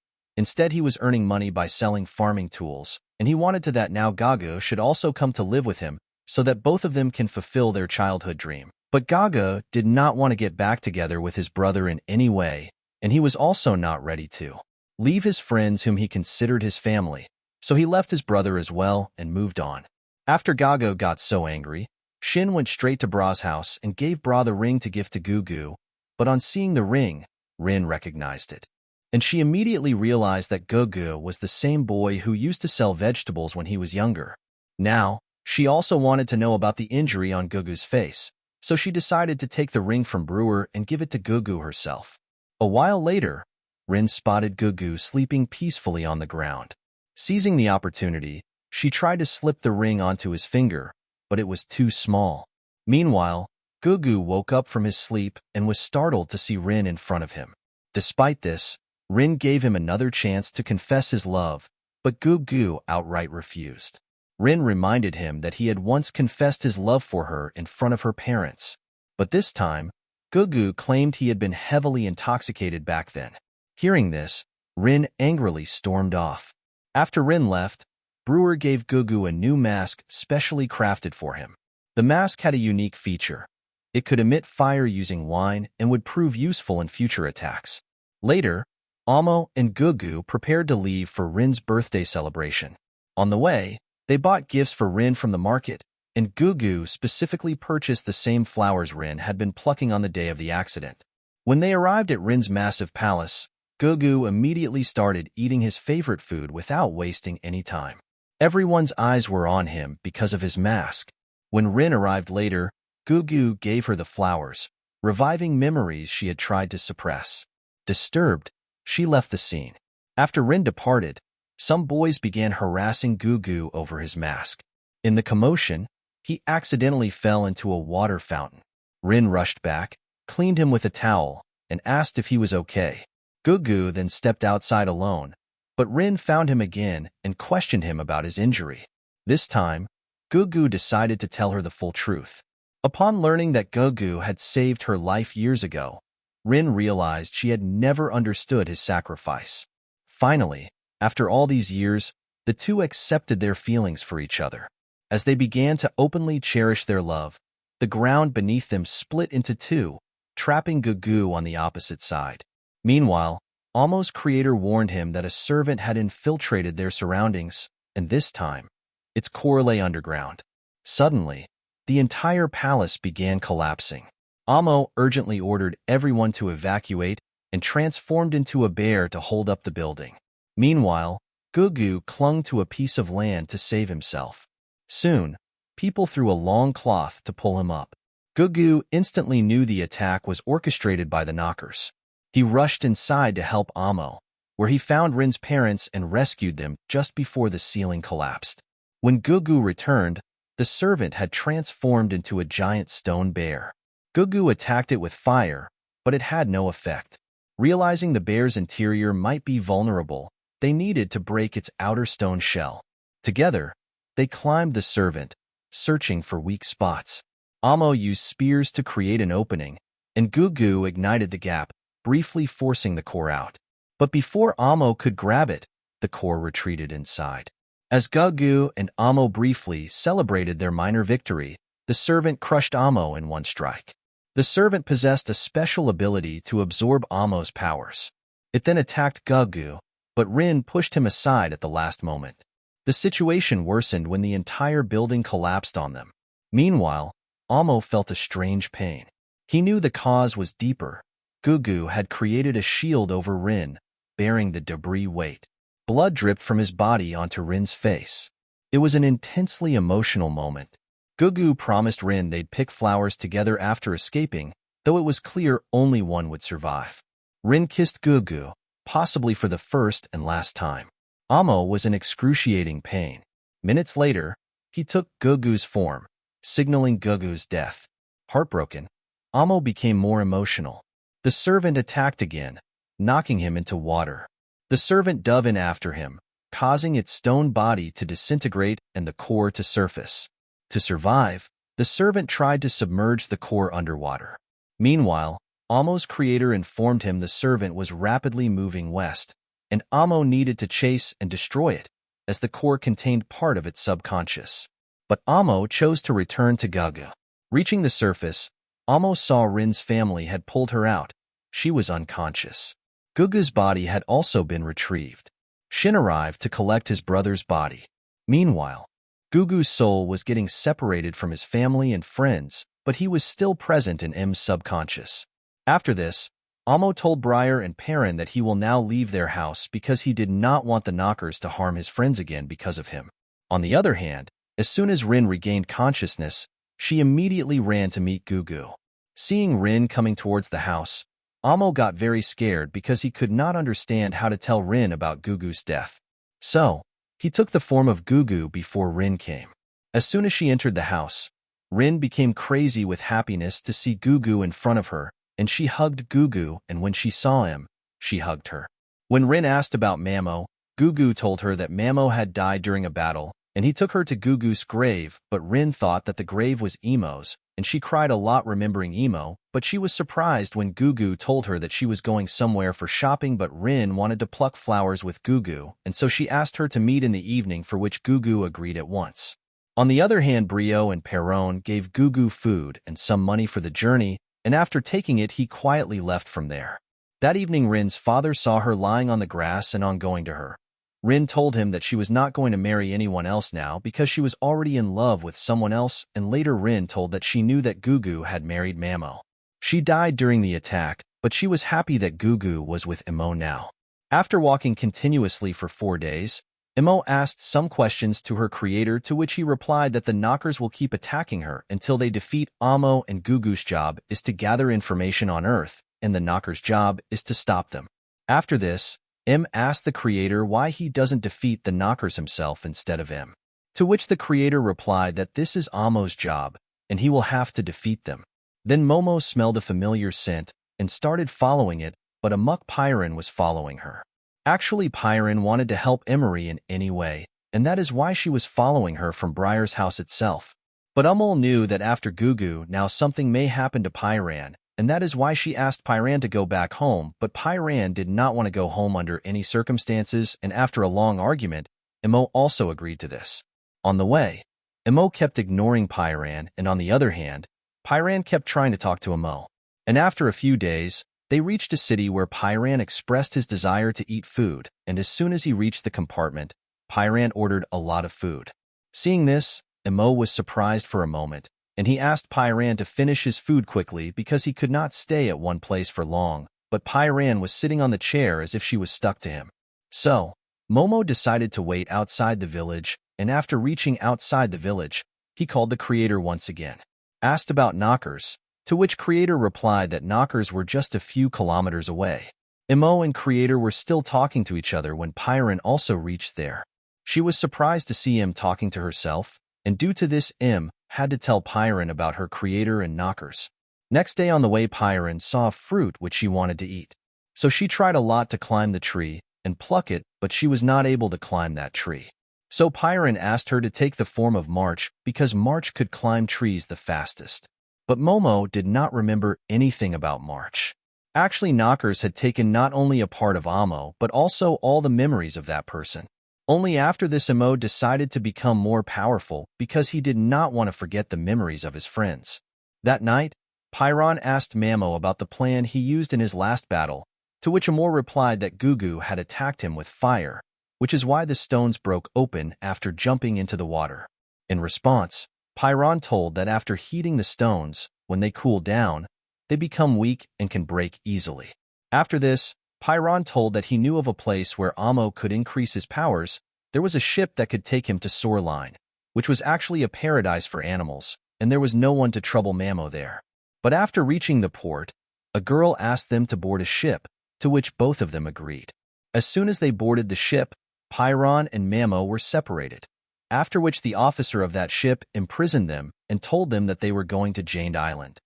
[SPEAKER 1] Instead, he was earning money by selling farming tools, and he wanted to that now Gaga should also come to live with him so that both of them can fulfill their childhood dream. But Gaga did not want to get back together with his brother in any way, and he was also not ready to leave his friends whom he considered his family, so he left his brother as well and moved on. After Gaga got so angry, Shin went straight to Bra's house and gave Bra the ring to gift to Gugu, but on seeing the ring, Rin recognized it, and she immediately realized that Gugu was the same boy who used to sell vegetables when he was younger. Now, she also wanted to know about the injury on Gugu's face, so she decided to take the ring from Brewer and give it to Gugu herself. A while later, Rin spotted Gugu sleeping peacefully on the ground. Seizing the opportunity, she tried to slip the ring onto his finger, but it was too small. Meanwhile, Gugu woke up from his sleep and was startled to see Rin in front of him. Despite this, Rin gave him another chance to confess his love, but Gugu outright refused. Rin reminded him that he had once confessed his love for her in front of her parents, but this time, Gugu claimed he had been heavily intoxicated back then. Hearing this, Rin angrily stormed off. After Rin left, Brewer gave Gugu a new mask specially crafted for him. The mask had a unique feature. It could emit fire using wine and would prove useful in future attacks. Later, Amo and Gugu prepared to leave for Rin's birthday celebration. On the way, they bought gifts for Rin from the market, and Gugu specifically purchased the same flowers Rin had been plucking on the day of the accident. When they arrived at Rin's massive palace, Gugu immediately started eating his favorite food without wasting any time. Everyone's eyes were on him because of his mask. When Rin arrived later, Gugu gave her the flowers, reviving memories she had tried to suppress. Disturbed, she left the scene. After Rin departed, some boys began harassing Gugu over his mask. In the commotion, he accidentally fell into a water fountain. Rin rushed back, cleaned him with a towel, and asked if he was okay. Gugu then stepped outside alone, but Rin found him again and questioned him about his injury. This time, Gugu decided to tell her the full truth. Upon learning that Gugu had saved her life years ago, Rin realized she had never understood his sacrifice. Finally, after all these years, the two accepted their feelings for each other. As they began to openly cherish their love, the ground beneath them split into two, trapping Gugu on the opposite side. Meanwhile, Amo's creator warned him that a servant had infiltrated their surroundings, and this time, its core lay underground. Suddenly, the entire palace began collapsing. Amo urgently ordered everyone to evacuate and transformed into a bear to hold up the building. Meanwhile, Gugu clung to a piece of land to save himself. Soon, people threw a long cloth to pull him up. Gugu instantly knew the attack was orchestrated by the knockers. He rushed inside to help Amo, where he found Rin's parents and rescued them just before the ceiling collapsed. When Gugu returned, the servant had transformed into a giant stone bear. Gugu attacked it with fire, but it had no effect. Realizing the bear's interior might be vulnerable, they needed to break its outer stone shell. Together, they climbed the servant, searching for weak spots. Amo used spears to create an opening, and Gugu ignited the gap, briefly forcing the core out. But before Amo could grab it, the core retreated inside. As Gugu and Amo briefly celebrated their minor victory, the servant crushed Amo in one strike. The servant possessed a special ability to absorb Amo's powers. It then attacked Gugu, but Rin pushed him aside at the last moment. The situation worsened when the entire building collapsed on them. Meanwhile, Amo felt a strange pain. He knew the cause was deeper. Gugu had created a shield over Rin, bearing the debris weight. Blood dripped from his body onto Rin's face. It was an intensely emotional moment. Gugu promised Rin they'd pick flowers together after escaping, though it was clear only one would survive. Rin kissed Gugu, possibly for the first and last time. Amo was in excruciating pain. Minutes later, he took Gugu's form, signaling Gugu's death. Heartbroken, Amo became more emotional. The servant attacked again, knocking him into water. The servant dove in after him, causing its stone body to disintegrate and the core to surface. To survive, the servant tried to submerge the core underwater. Meanwhile, Amo's creator informed him the servant was rapidly moving west, and Amo needed to chase and destroy it, as the core contained part of its subconscious. But Amo chose to return to Gugu. Reaching the surface, Amo saw Rin's family had pulled her out. She was unconscious. Gugu's body had also been retrieved. Shin arrived to collect his brother's body. Meanwhile, Gugu's soul was getting separated from his family and friends, but he was still present in M's subconscious. After this, Amo told Briar and Perrin that he will now leave their house because he did not want the knockers to harm his friends again because of him. On the other hand, as soon as Rin regained consciousness, she immediately ran to meet Gugu. Seeing Rin coming towards the house, Amo got very scared because he could not understand how to tell Rin about Gugu's death. So, he took the form of Gugu before Rin came. As soon as she entered the house, Rin became crazy with happiness to see Gugu in front of her, and she hugged Gugu, and when she saw him, she hugged her. When Rin asked about Mamo, Gugu told her that Mamo had died during a battle, and he took her to Gugu's grave, but Rin thought that the grave was Emo's, and she cried a lot remembering Emo, but she was surprised when Gugu told her that she was going somewhere for shopping, but Rin wanted to pluck flowers with Gugu, and so she asked her to meet in the evening, for which Gugu agreed at once. On the other hand, Brio and Perron gave Gugu food and some money for the journey, and after taking it he quietly left from there. That evening Rin's father saw her lying on the grass, and on going to her, Rin told him that she was not going to marry anyone else now because she was already in love with someone else, and later Rin told that she knew that Gugu had married Mamo. She died during the attack, but she was happy that Gugu was with Imo now. After walking continuously for 4 days, Imo asked some questions to her creator, to which he replied that the knockers will keep attacking her until they defeat Amo, and Gugu's job is to gather information on Earth, and the knockers' job is to stop them. After this, M asked the creator why he doesn't defeat the knockers himself instead of M. To which the creator replied that this is Amo's job, and he will have to defeat them. Then Momo smelled a familiar scent and started following it, but Amok Pyron was following her. Actually, Pyron wanted to help Emery in any way, and that is why she was following her from Briar's house itself. But Umul knew that after Gugu, now something may happen to Pyran, and that is why she asked Pyran to go back home, but Pyran did not want to go home under any circumstances, and after a long argument, Imo also agreed to this. On the way, Imo kept ignoring Pyran, and on the other hand, Pyran kept trying to talk to Imo. And after a few days, They reached a city where Pyran expressed his desire to eat food, and as soon as he reached the compartment, Pyran ordered a lot of food. Seeing this, Emo was surprised for a moment, and he asked Pyran to finish his food quickly because he could not stay at one place for long, but Pyran was sitting on the chair as if she was stuck to him. So, Momo decided to wait outside the village, and after reaching outside the village, he called the creator once again. Asked about knockers, to which creator replied that knockers were just a few kilometers away. Emo and creator were still talking to each other when Pyran also reached there. She was surprised to see him talking to herself, and due to this had to tell Pyran about her creator and knockers. Next day on the way, Pyran saw a fruit which she wanted to eat. So she tried a lot to climb the tree and pluck it, but she was not able to climb that tree. So Pyran asked her to take the form of March because March could climb trees the fastest. But Momo did not remember anything about March. Actually, knockers had taken not only a part of Amo, but also all the memories of that person. Only after this Emo decided to become more powerful because he did not want to forget the memories of his friends. That night, Pyran asked Mamo about the plan he used in his last battle, to which Amor replied that Gugu had attacked him with fire, which is why the stones broke open after jumping into the water. In response, Pyran told that after heating the stones, when they cool down, they become weak and can break easily. After this, Pyran told that he knew of a place where Amo could increase his powers. There was a ship that could take him to Soarline, which was actually a paradise for animals, and there was no one to trouble Mamo there. But after reaching the port, a girl asked them to board a ship, to which both of them agreed. As soon as they boarded the ship, Pyran and Mamo were separated, after which the officer of that ship imprisoned them and told them that they were going to Jane Island.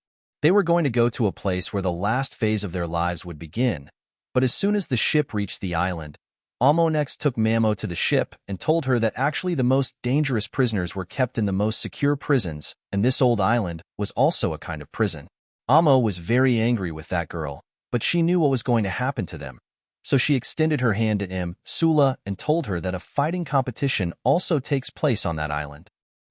[SPEAKER 1] They were going to go to a place where the last phase of their lives would begin, but as soon as the ship reached the island, Amo next took Mamo to the ship and told her that actually the most dangerous prisoners were kept in the most secure prisons, and this old island was also a kind of prison. Amo was very angry with that girl, but she knew what was going to happen to them. So she extended her hand to Sula and told her that a fighting competition also takes place on that island.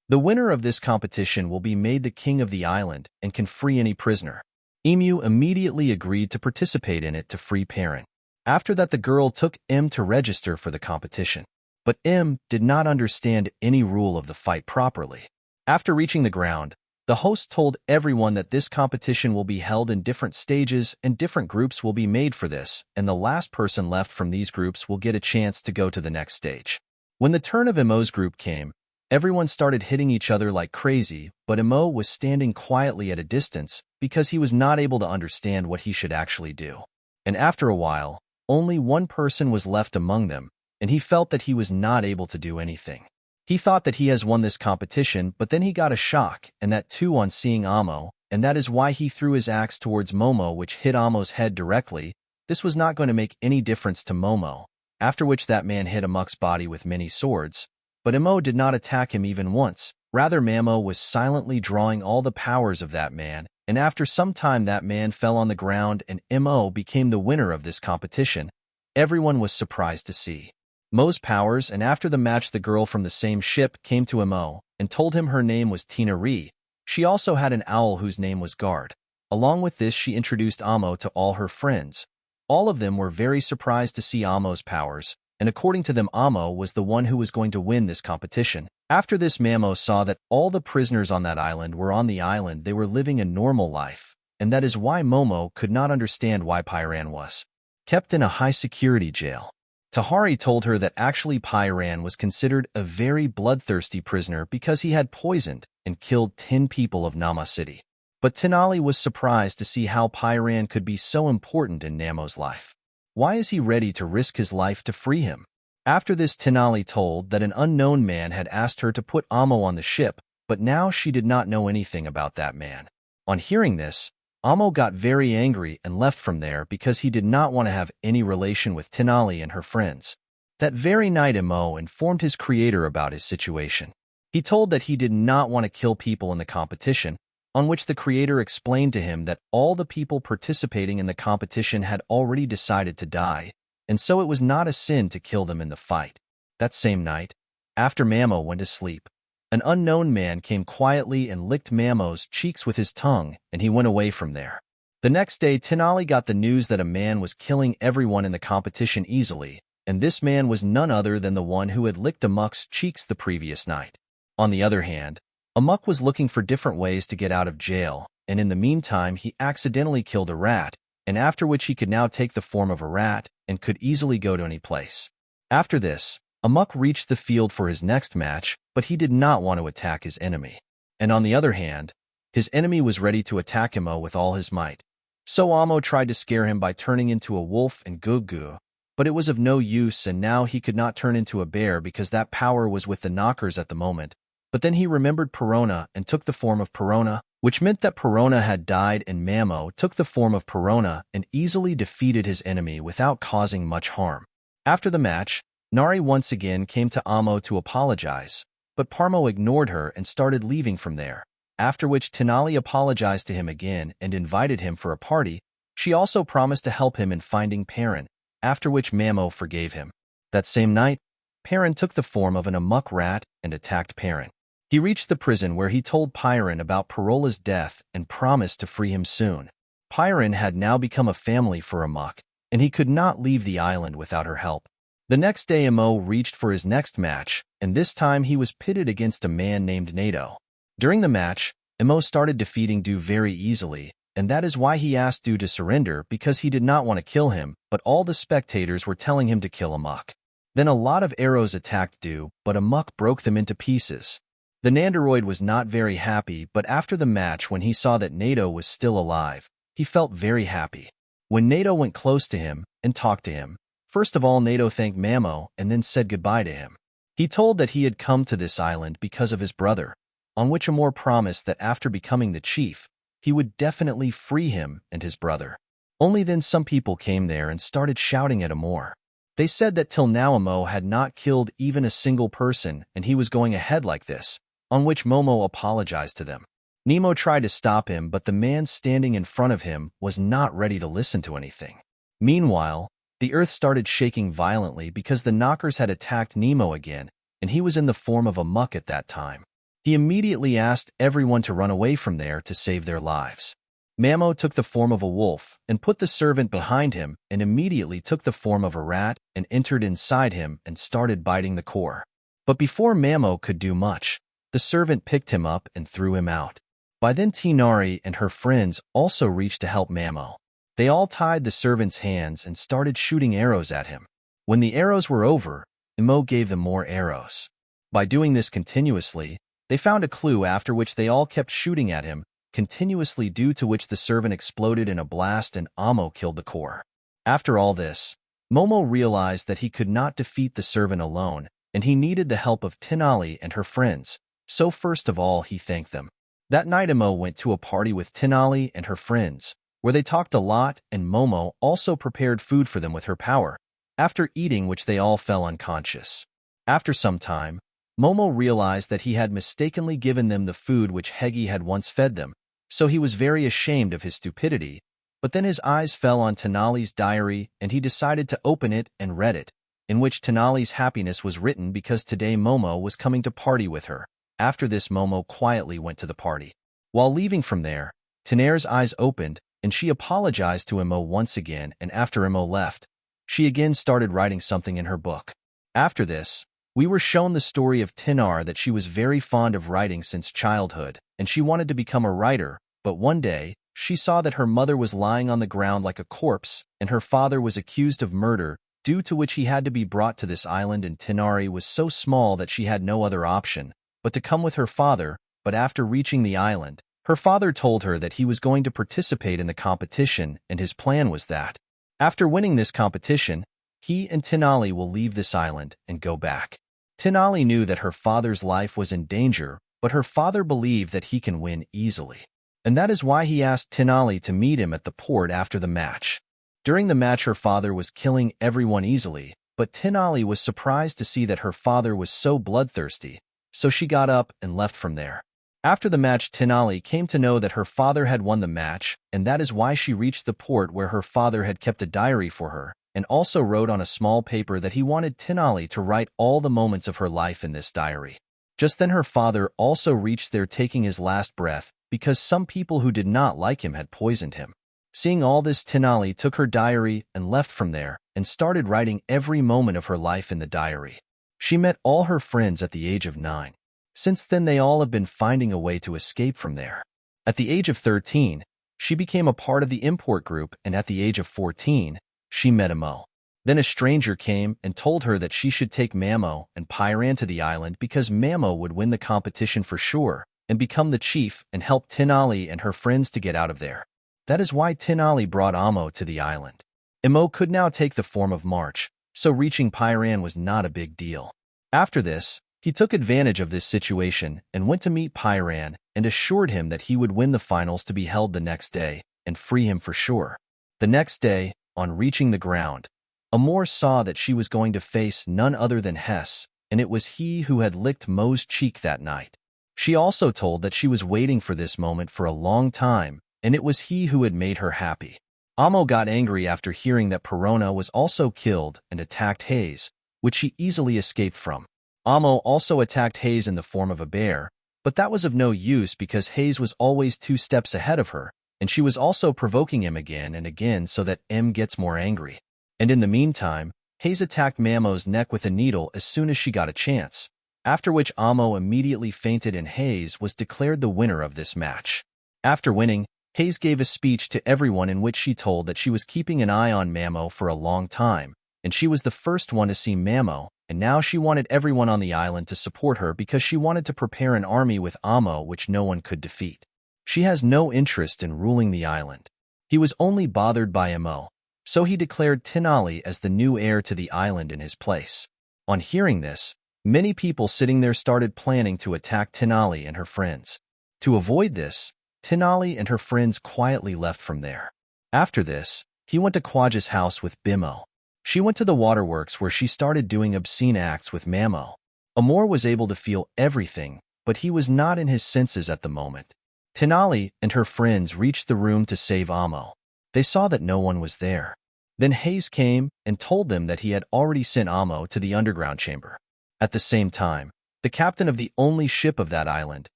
[SPEAKER 1] The winner of this competition will be made the king of the island and can free any prisoner. Emu immediately agreed to participate in it to free Perrin. After that, the girl took to register for the competition. But did not understand any rule of the fight properly. After reaching the ground, the host told everyone that this competition will be held in different stages and different groups will be made for this, and the last person left from these groups will get a chance to go to the next stage. When the turn of Emo's group came, everyone started hitting each other like crazy, but Emo was standing quietly at a distance because he was not able to understand what he should actually do. And after a while, only one person was left among them, and he felt that he was not able to do anything. He thought that he has won this competition, but then he got a shock, and that too on seeing Amo, and that is why he threw his axe towards Momo, which hit Amo's head directly. This was not going to make any difference to Momo, after which that man hit Amok's body with many swords, but Emo did not attack him even once. Rather, Mamo was silently drawing all the powers of that man, and after some time that man fell on the ground and Mo became the winner of this competition. Everyone was surprised to see Mo's powers, and after the match the girl from the same ship came to Mo and told him her name was Tina Ree. She also had an owl whose name was Guard. Along with this, she introduced Amo to all her friends. All of them were very surprised to see Amo's powers, and according to them Amo was the one who was going to win this competition. After this, Mamo saw that all the prisoners on that island were on the island. They were living a normal life, and that is why Momo could not understand why Pyran was kept in a high-security jail. Tahari told her that actually Pyran was considered a very bloodthirsty prisoner because he had poisoned and killed 10 people of Nama City. But Tenali was surprised to see how Pyran could be so important in Namo's life. Why is he ready to risk his life to free him? After this, Tenali told that an unknown man had asked her to put Amo on the ship, but now she did not know anything about that man. On hearing this, Amo got very angry and left from there because he did not want to have any relation with Tenali and her friends. That very night, Amo informed his creator about his situation. He told that he did not want to kill people in the competition, on which the creator explained to him that all the people participating in the competition had already decided to die, and so it was not a sin to kill them in the fight. That same night, after Mamo went to sleep, an unknown man came quietly and licked Mamo's cheeks with his tongue, and he went away from there. The next day, Tenali got the news that a man was killing everyone in the competition easily, and this man was none other than the one who had licked Amuk's cheeks the previous night. On the other hand, Amuk was looking for different ways to get out of jail, and in the meantime he accidentally killed a rat, and after which he could now take the form of a rat and could easily go to any place. After this, Amuk reached the field for his next match, but he did not want to attack his enemy. And on the other hand, his enemy was ready to attack Imo with all his might. So Amo tried to scare him by turning into a wolf and Gugu, but it was of no use, and now he could not turn into a bear because that power was with the knockers at the moment. But then he remembered Perona and took the form of Perona, which meant that Perona had died, and Mamo took the form of Perona and easily defeated his enemy without causing much harm. After the match, Nari once again came to Amo to apologize, but Parmo ignored her and started leaving from there, after which Tenali apologized to him again and invited him for a party. She also promised to help him in finding Perrin, after which Mamo forgave him. That same night, Perrin took the form of an Amuk rat and attacked Perrin. He reached the prison where he told Pyrin about Parola's death and promised to free him soon. Pyrin had now become a family for Amuk, and he could not leave the island without her help. The next day Imo reached for his next match, and this time he was pitted against a man named Nato. During the match, Imo started defeating Du very easily, and that is why he asked Du to surrender, because he did not want to kill him, but all the spectators were telling him to kill Amuk. Then a lot of arrows attacked Du, but Amuk broke them into pieces. The Nandoroid was not very happy, but after the match, when he saw that Nato was still alive, he felt very happy. When Nato went close to him and talked to him, first of all Nato thanked Mamo and then said goodbye to him. He told that he had come to this island because of his brother, on which Amor promised that after becoming the chief, he would definitely free him and his brother. Only then some people came there and started shouting at Amor. They said that till now Amo had not killed even a single person and he was going ahead like this, on which Momo apologized to them. Nemo tried to stop him, but the man standing in front of him was not ready to listen to anything. Meanwhile, the earth started shaking violently because the knockers had attacked Nemo again, and he was in the form of Amuk at that time. He immediately asked everyone to run away from there to save their lives. Mamo took the form of a wolf and put the servant behind him and immediately took the form of a rat and entered inside him and started biting the core. But before Mamo could do much, the servant picked him up and threw him out. By then Tinari and her friends also reached to help Mamo. They all tied the servant's hands and started shooting arrows at him. When the arrows were over, Imo gave them more arrows. By doing this continuously, they found a clue, after which they all kept shooting at him continuously, due to which the servant exploded in a blast and Amo killed the core. After all this, Momo realized that he could not defeat the servant alone, and he needed the help of Tinali and her friends. So first of all, he thanked them. That night Imo went to a party with Tinali and her friends, where they talked a lot, and Momo also prepared food for them with her power, after eating which they all fell unconscious. After some time, Momo realized that he had mistakenly given them the food which Hegi had once fed them, so he was very ashamed of his stupidity, but then his eyes fell on Tinali's diary and he decided to open it and read it, in which Tinali's happiness was written because today Momo was coming to party with her. After this, Momo quietly went to the party. While leaving from there, Tenare's eyes opened, and she apologized to Imo once again, and after Imo left, she again started writing something in her book. After this, we were shown the story of Tinar, that she was very fond of writing since childhood, and she wanted to become a writer, but one day, she saw that her mother was lying on the ground like a corpse, and her father was accused of murder, due to which he had to be brought to this island, and Tinari was so small that she had no other option but to come with her father. But after reaching the island, her father told her that he was going to participate in the competition, and his plan was that, after winning this competition, he and Tinali will leave this island and go back. Tinali knew that her father's life was in danger, but her father believed that he can win easily. And that is why he asked Tinali to meet him at the port after the match. During the match, her father was killing everyone easily, but Tinali was surprised to see that her father was so bloodthirsty, so she got up and left from there. After the match, Tinali came to know that her father had won the match, and that is why she reached the port where her father had kept a diary for her, and also wrote on a small paper that he wanted Tinali to write all the moments of her life in this diary. Just then her father also reached there, taking his last breath, because some people who did not like him had poisoned him. Seeing all this, Tenali took her diary and left from there and started writing every moment of her life in the diary. She met all her friends at the age of 9. Since then, they all have been finding a way to escape from there. At the age of 13, she became a part of the import group, and at the age of 14, she met Imo. Then a stranger came and told her that she should take Mamo and Pyran to the island because Mamo would win the competition for sure and become the chief and help Tenali and her friends to get out of there. That is why Tenali brought Amo to the island. Imo could now take the form of March, so reaching Pyran was not a big deal. After this, he took advantage of this situation and went to meet Pyran and assured him that he would win the finals to be held the next day and free him for sure. The next day, on reaching the ground, Amor saw that she was going to face none other than Hess, and it was he who had licked Mo's cheek that night. She also told that she was waiting for this moment for a long time, and it was he who had made her happy. Amo got angry after hearing that Perona was also killed and attacked Hayes, which she easily escaped from. Amo also attacked Hayes in the form of a bear, but that was of no use because Hayes was always 2 steps ahead of her, and she was also provoking him again and again so that M gets more angry. And in the meantime, Hayes attacked Mamo's neck with a needle as soon as she got a chance, after which Amo immediately fainted and Hayes was declared the winner of this match. After winning, Hayes gave a speech to everyone in which she told that she was keeping an eye on Mamo for a long time, and she was the first one to see Mamo, and now she wanted everyone on the island to support her because she wanted to prepare an army with Amo which no one could defeat. She has no interest in ruling the island. He was only bothered by Amo, so he declared Tenali as the new heir to the island in his place. On hearing this, many people sitting there started planning to attack Tenali and her friends. To avoid this, Tenali and her friends quietly left from there. After this, he went to Kwaja's house with Bimo. She went to the waterworks where she started doing obscene acts with Mamo. Amor was able to feel everything, but he was not in his senses at the moment. Tenali and her friends reached the room to save Amo. They saw that no one was there. Then Hayes came and told them that he had already sent Amo to the underground chamber. At the same time, the captain of the only ship of that island,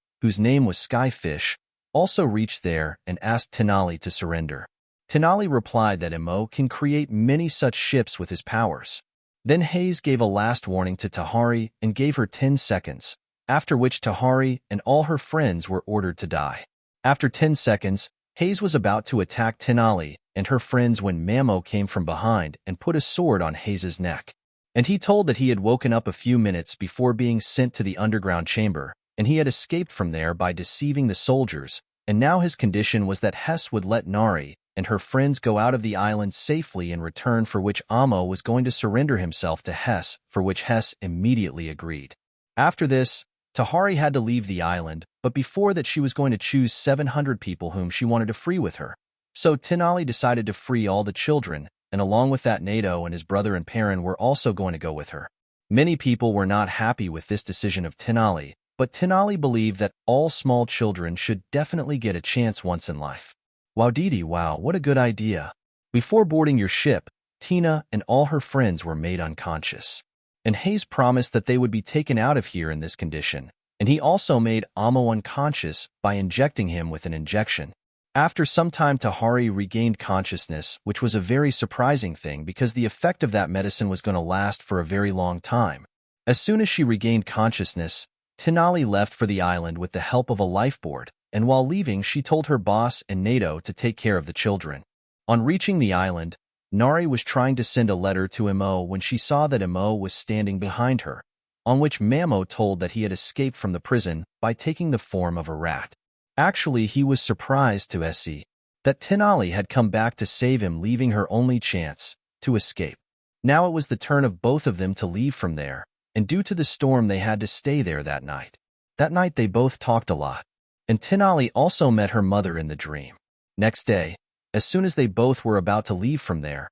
[SPEAKER 1] whose name was Skyfish, also reached there and asked Tenali to surrender. Tenali replied that Amo can create many such ships with his powers. Then Hayes gave a last warning to Tahari and gave her 10 seconds, after which Tahari and all her friends were ordered to die. After 10 seconds, Hayes was about to attack Tenali and her friends when Mamo came from behind and put a sword on Hayes's neck. And he told that he had woken up a few minutes before being sent to the underground chamber, and he had escaped from there by deceiving the soldiers, and now his condition was that Hess would let Nari and her friends go out of the island safely in return for which Amo was going to surrender himself to Hess, for which Hess immediately agreed. After this, Tahari had to leave the island, but before that she was going to choose 700 people whom she wanted to free with her. So Tenali decided to free all the children, and along with that Nato and his brother and Perrin were also going to go with her. Many people were not happy with this decision of Tenali, but Tenali believed that all small children should definitely get a chance once in life. Wow Didi, wow, what a good idea. Before boarding your ship, Tina and all her friends were made unconscious. And Hayes promised that they would be taken out of here in this condition, and he also made Amo unconscious by injecting him with an injection. After some time, Tahari regained consciousness, which was a very surprising thing because the effect of that medicine was going to last for a very long time. As soon as she regained consciousness, Tenali left for the island with the help of a lifeboard, and while leaving she told her boss and Nato to take care of the children. On reaching the island, Nari was trying to send a letter to Imo when she saw that Imo was standing behind her, on which Mamo told that he had escaped from the prison by taking the form of a rat. Actually, he was surprised to see that Tenali had come back to save him, leaving her only chance to escape. Now it was the turn of both of them to leave from there, and due to the storm they had to stay there that night. That night they both talked a lot, and Tenali also met her mother in the dream. Next day, as soon as they both were about to leave from there,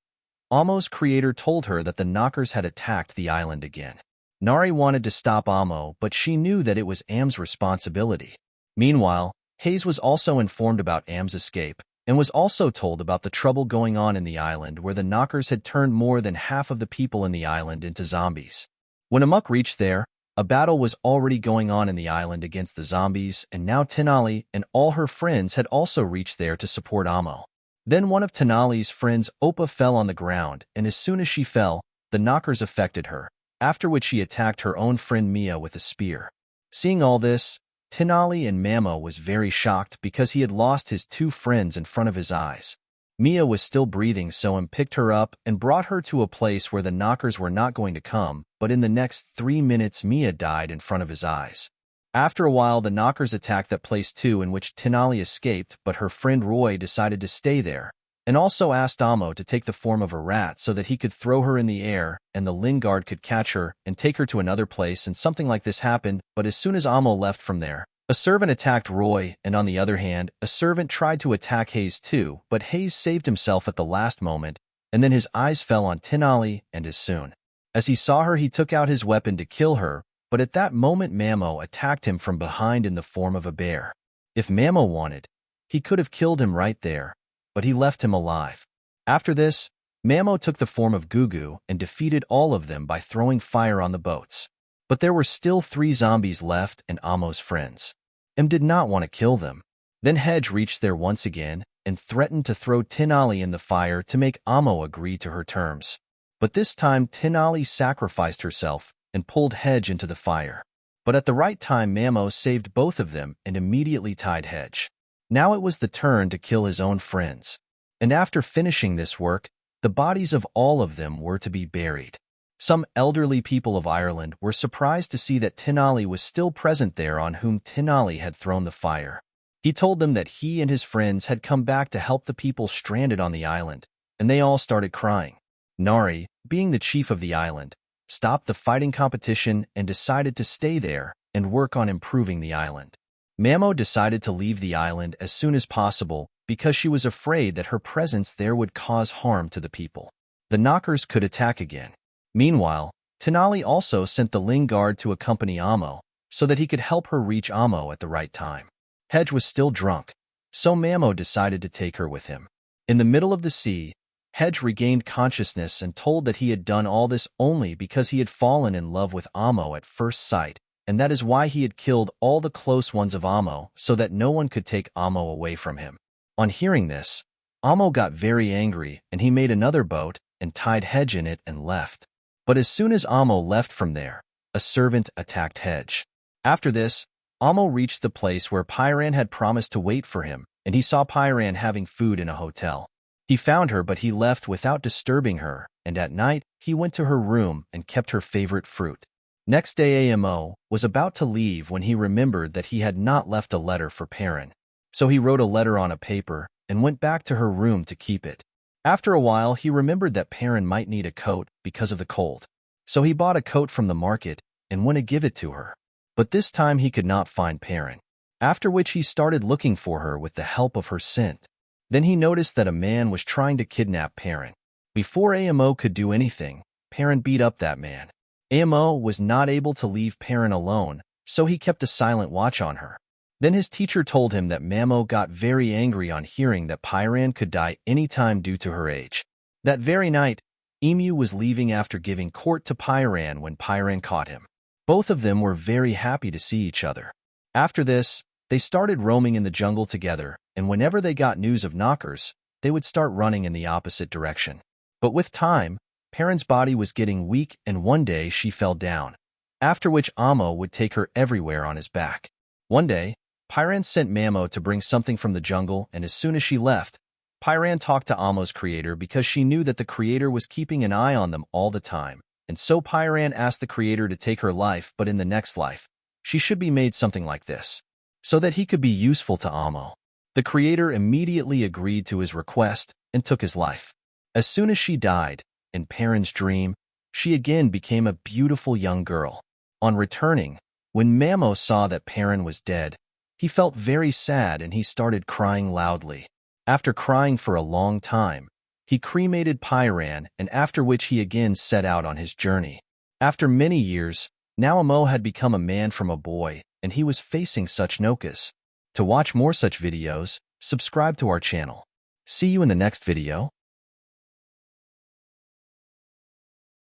[SPEAKER 1] Amo's creator told her that the knockers had attacked the island again. Nari wanted to stop Amo, but she knew that it was Am's responsibility. Meanwhile, Hayes was also informed about Am's escape, and was also told about the trouble going on in the island where the knockers had turned more than half of the people in the island into zombies. When Amok reached there, a battle was already going on in the island against the zombies, and now Tenali and all her friends had also reached there to support Amo. Then one of Tenali's friends, Oppa, fell on the ground, and as soon as she fell, the knockers affected her, after which she attacked her own friend Mia with a spear. Seeing all this, Tenali and Mamo was very shocked because he had lost his two friends in front of his eyes. Mia was still breathing, so Im picked her up and brought her to a place where the knockers were not going to come, but in the next 3 minutes Mia died in front of his eyes. After a while, the knockers attacked that place too, in which Tenali escaped, but her friend Roy decided to stay there, and also asked Amo to take the form of a rat so that he could throw her in the air and the Lingard could catch her and take her to another place, and something like this happened, but as soon as Amo left from there, a servant attacked Roy, and on the other hand, a servant tried to attack Hayes too, but Hayes saved himself at the last moment, and then his eyes fell on Tenali, and as soon as he saw her, he took out his weapon to kill her, but at that moment Mamo attacked him from behind in the form of a bear. If Mamo wanted, he could have killed him right there, but he left him alive. After this, Mamo took the form of Gugu and defeated all of them by throwing fire on the boats. But there were still 3 zombies left and Amo's friends. M did not want to kill them. Then Hedge reached there once again and threatened to throw Tenali in the fire to make Amo agree to her terms. But this time Tenali sacrificed herself and pulled Hedge into the fire. But at the right time Mamo saved both of them and immediately tied Hedge. Now it was the turn to kill his own friends. And after finishing this work, the bodies of all of them were to be buried. Some elderly people of Ireland were surprised to see that Tenali was still present there, on whom Tenali had thrown the fire. He told them that he and his friends had come back to help the people stranded on the island, and they all started crying. Nari, being the chief of the island, stopped the fighting competition and decided to stay there and work on improving the island. Mamo decided to leave the island as soon as possible because she was afraid that her presence there would cause harm to the people. The knockers could attack again. Meanwhile, Tenali also sent the Lingard to accompany Amo so that he could help her reach Amo at the right time. Hedge was still drunk, so Mamo decided to take her with him. In the middle of the sea, Hedge regained consciousness and told that he had done all this only because he had fallen in love with Amo at first sight, and that is why he had killed all the close ones of Amo so that no one could take Amo away from him. On hearing this, Amo got very angry and he made another boat and tied Hedge in it and left. But as soon as Amo left from there, a servant attacked Hedge. After this, Amo reached the place where Pyran had promised to wait for him, and he saw Pyran having food in a hotel. He found her, but he left without disturbing her, and at night, he went to her room and kept her favorite fruit. Next day Amo was about to leave when he remembered that he had not left a letter for Perrin. So he wrote a letter on a paper and went back to her room to keep it. After a while, he remembered that Perrin might need a coat because of the cold. So he bought a coat from the market and went to give it to her. But this time he could not find Perrin. After which he started looking for her with the help of her scent. Then he noticed that a man was trying to kidnap Perrin. Before Amo could do anything, Perrin beat up that man. Amo was not able to leave Perrin alone, so he kept a silent watch on her. Then his teacher told him that Mamo got very angry on hearing that Pyran could die any time due to her age. That very night, Emu was leaving after giving court to Pyran when Pyran caught him. Both of them were very happy to see each other. After this, they started roaming in the jungle together, and whenever they got news of knockers, they would start running in the opposite direction. But with time, Perrin's body was getting weak, and one day she fell down, after which Amo would take her everywhere on his back. One day, Pyran sent Mamo to bring something from the jungle, and as soon as she left, Pyran talked to Amo's creator because she knew that the creator was keeping an eye on them all the time, and so Pyran asked the creator to take her life, but in the next life, she should be made something like this, so that he could be useful to Amo. The creator immediately agreed to his request and took his life. As soon as she died, in Perrin's dream, she again became a beautiful young girl. On returning, when Mamo saw that Perrin was dead, he felt very sad and he started crying loudly. After crying for a long time, he cremated Pyran, and after which he again set out on his journey. After many years, now Amo had become a man from a boy, and he was facing such Nokas. To watch more such videos, subscribe to our channel. See you in the next video.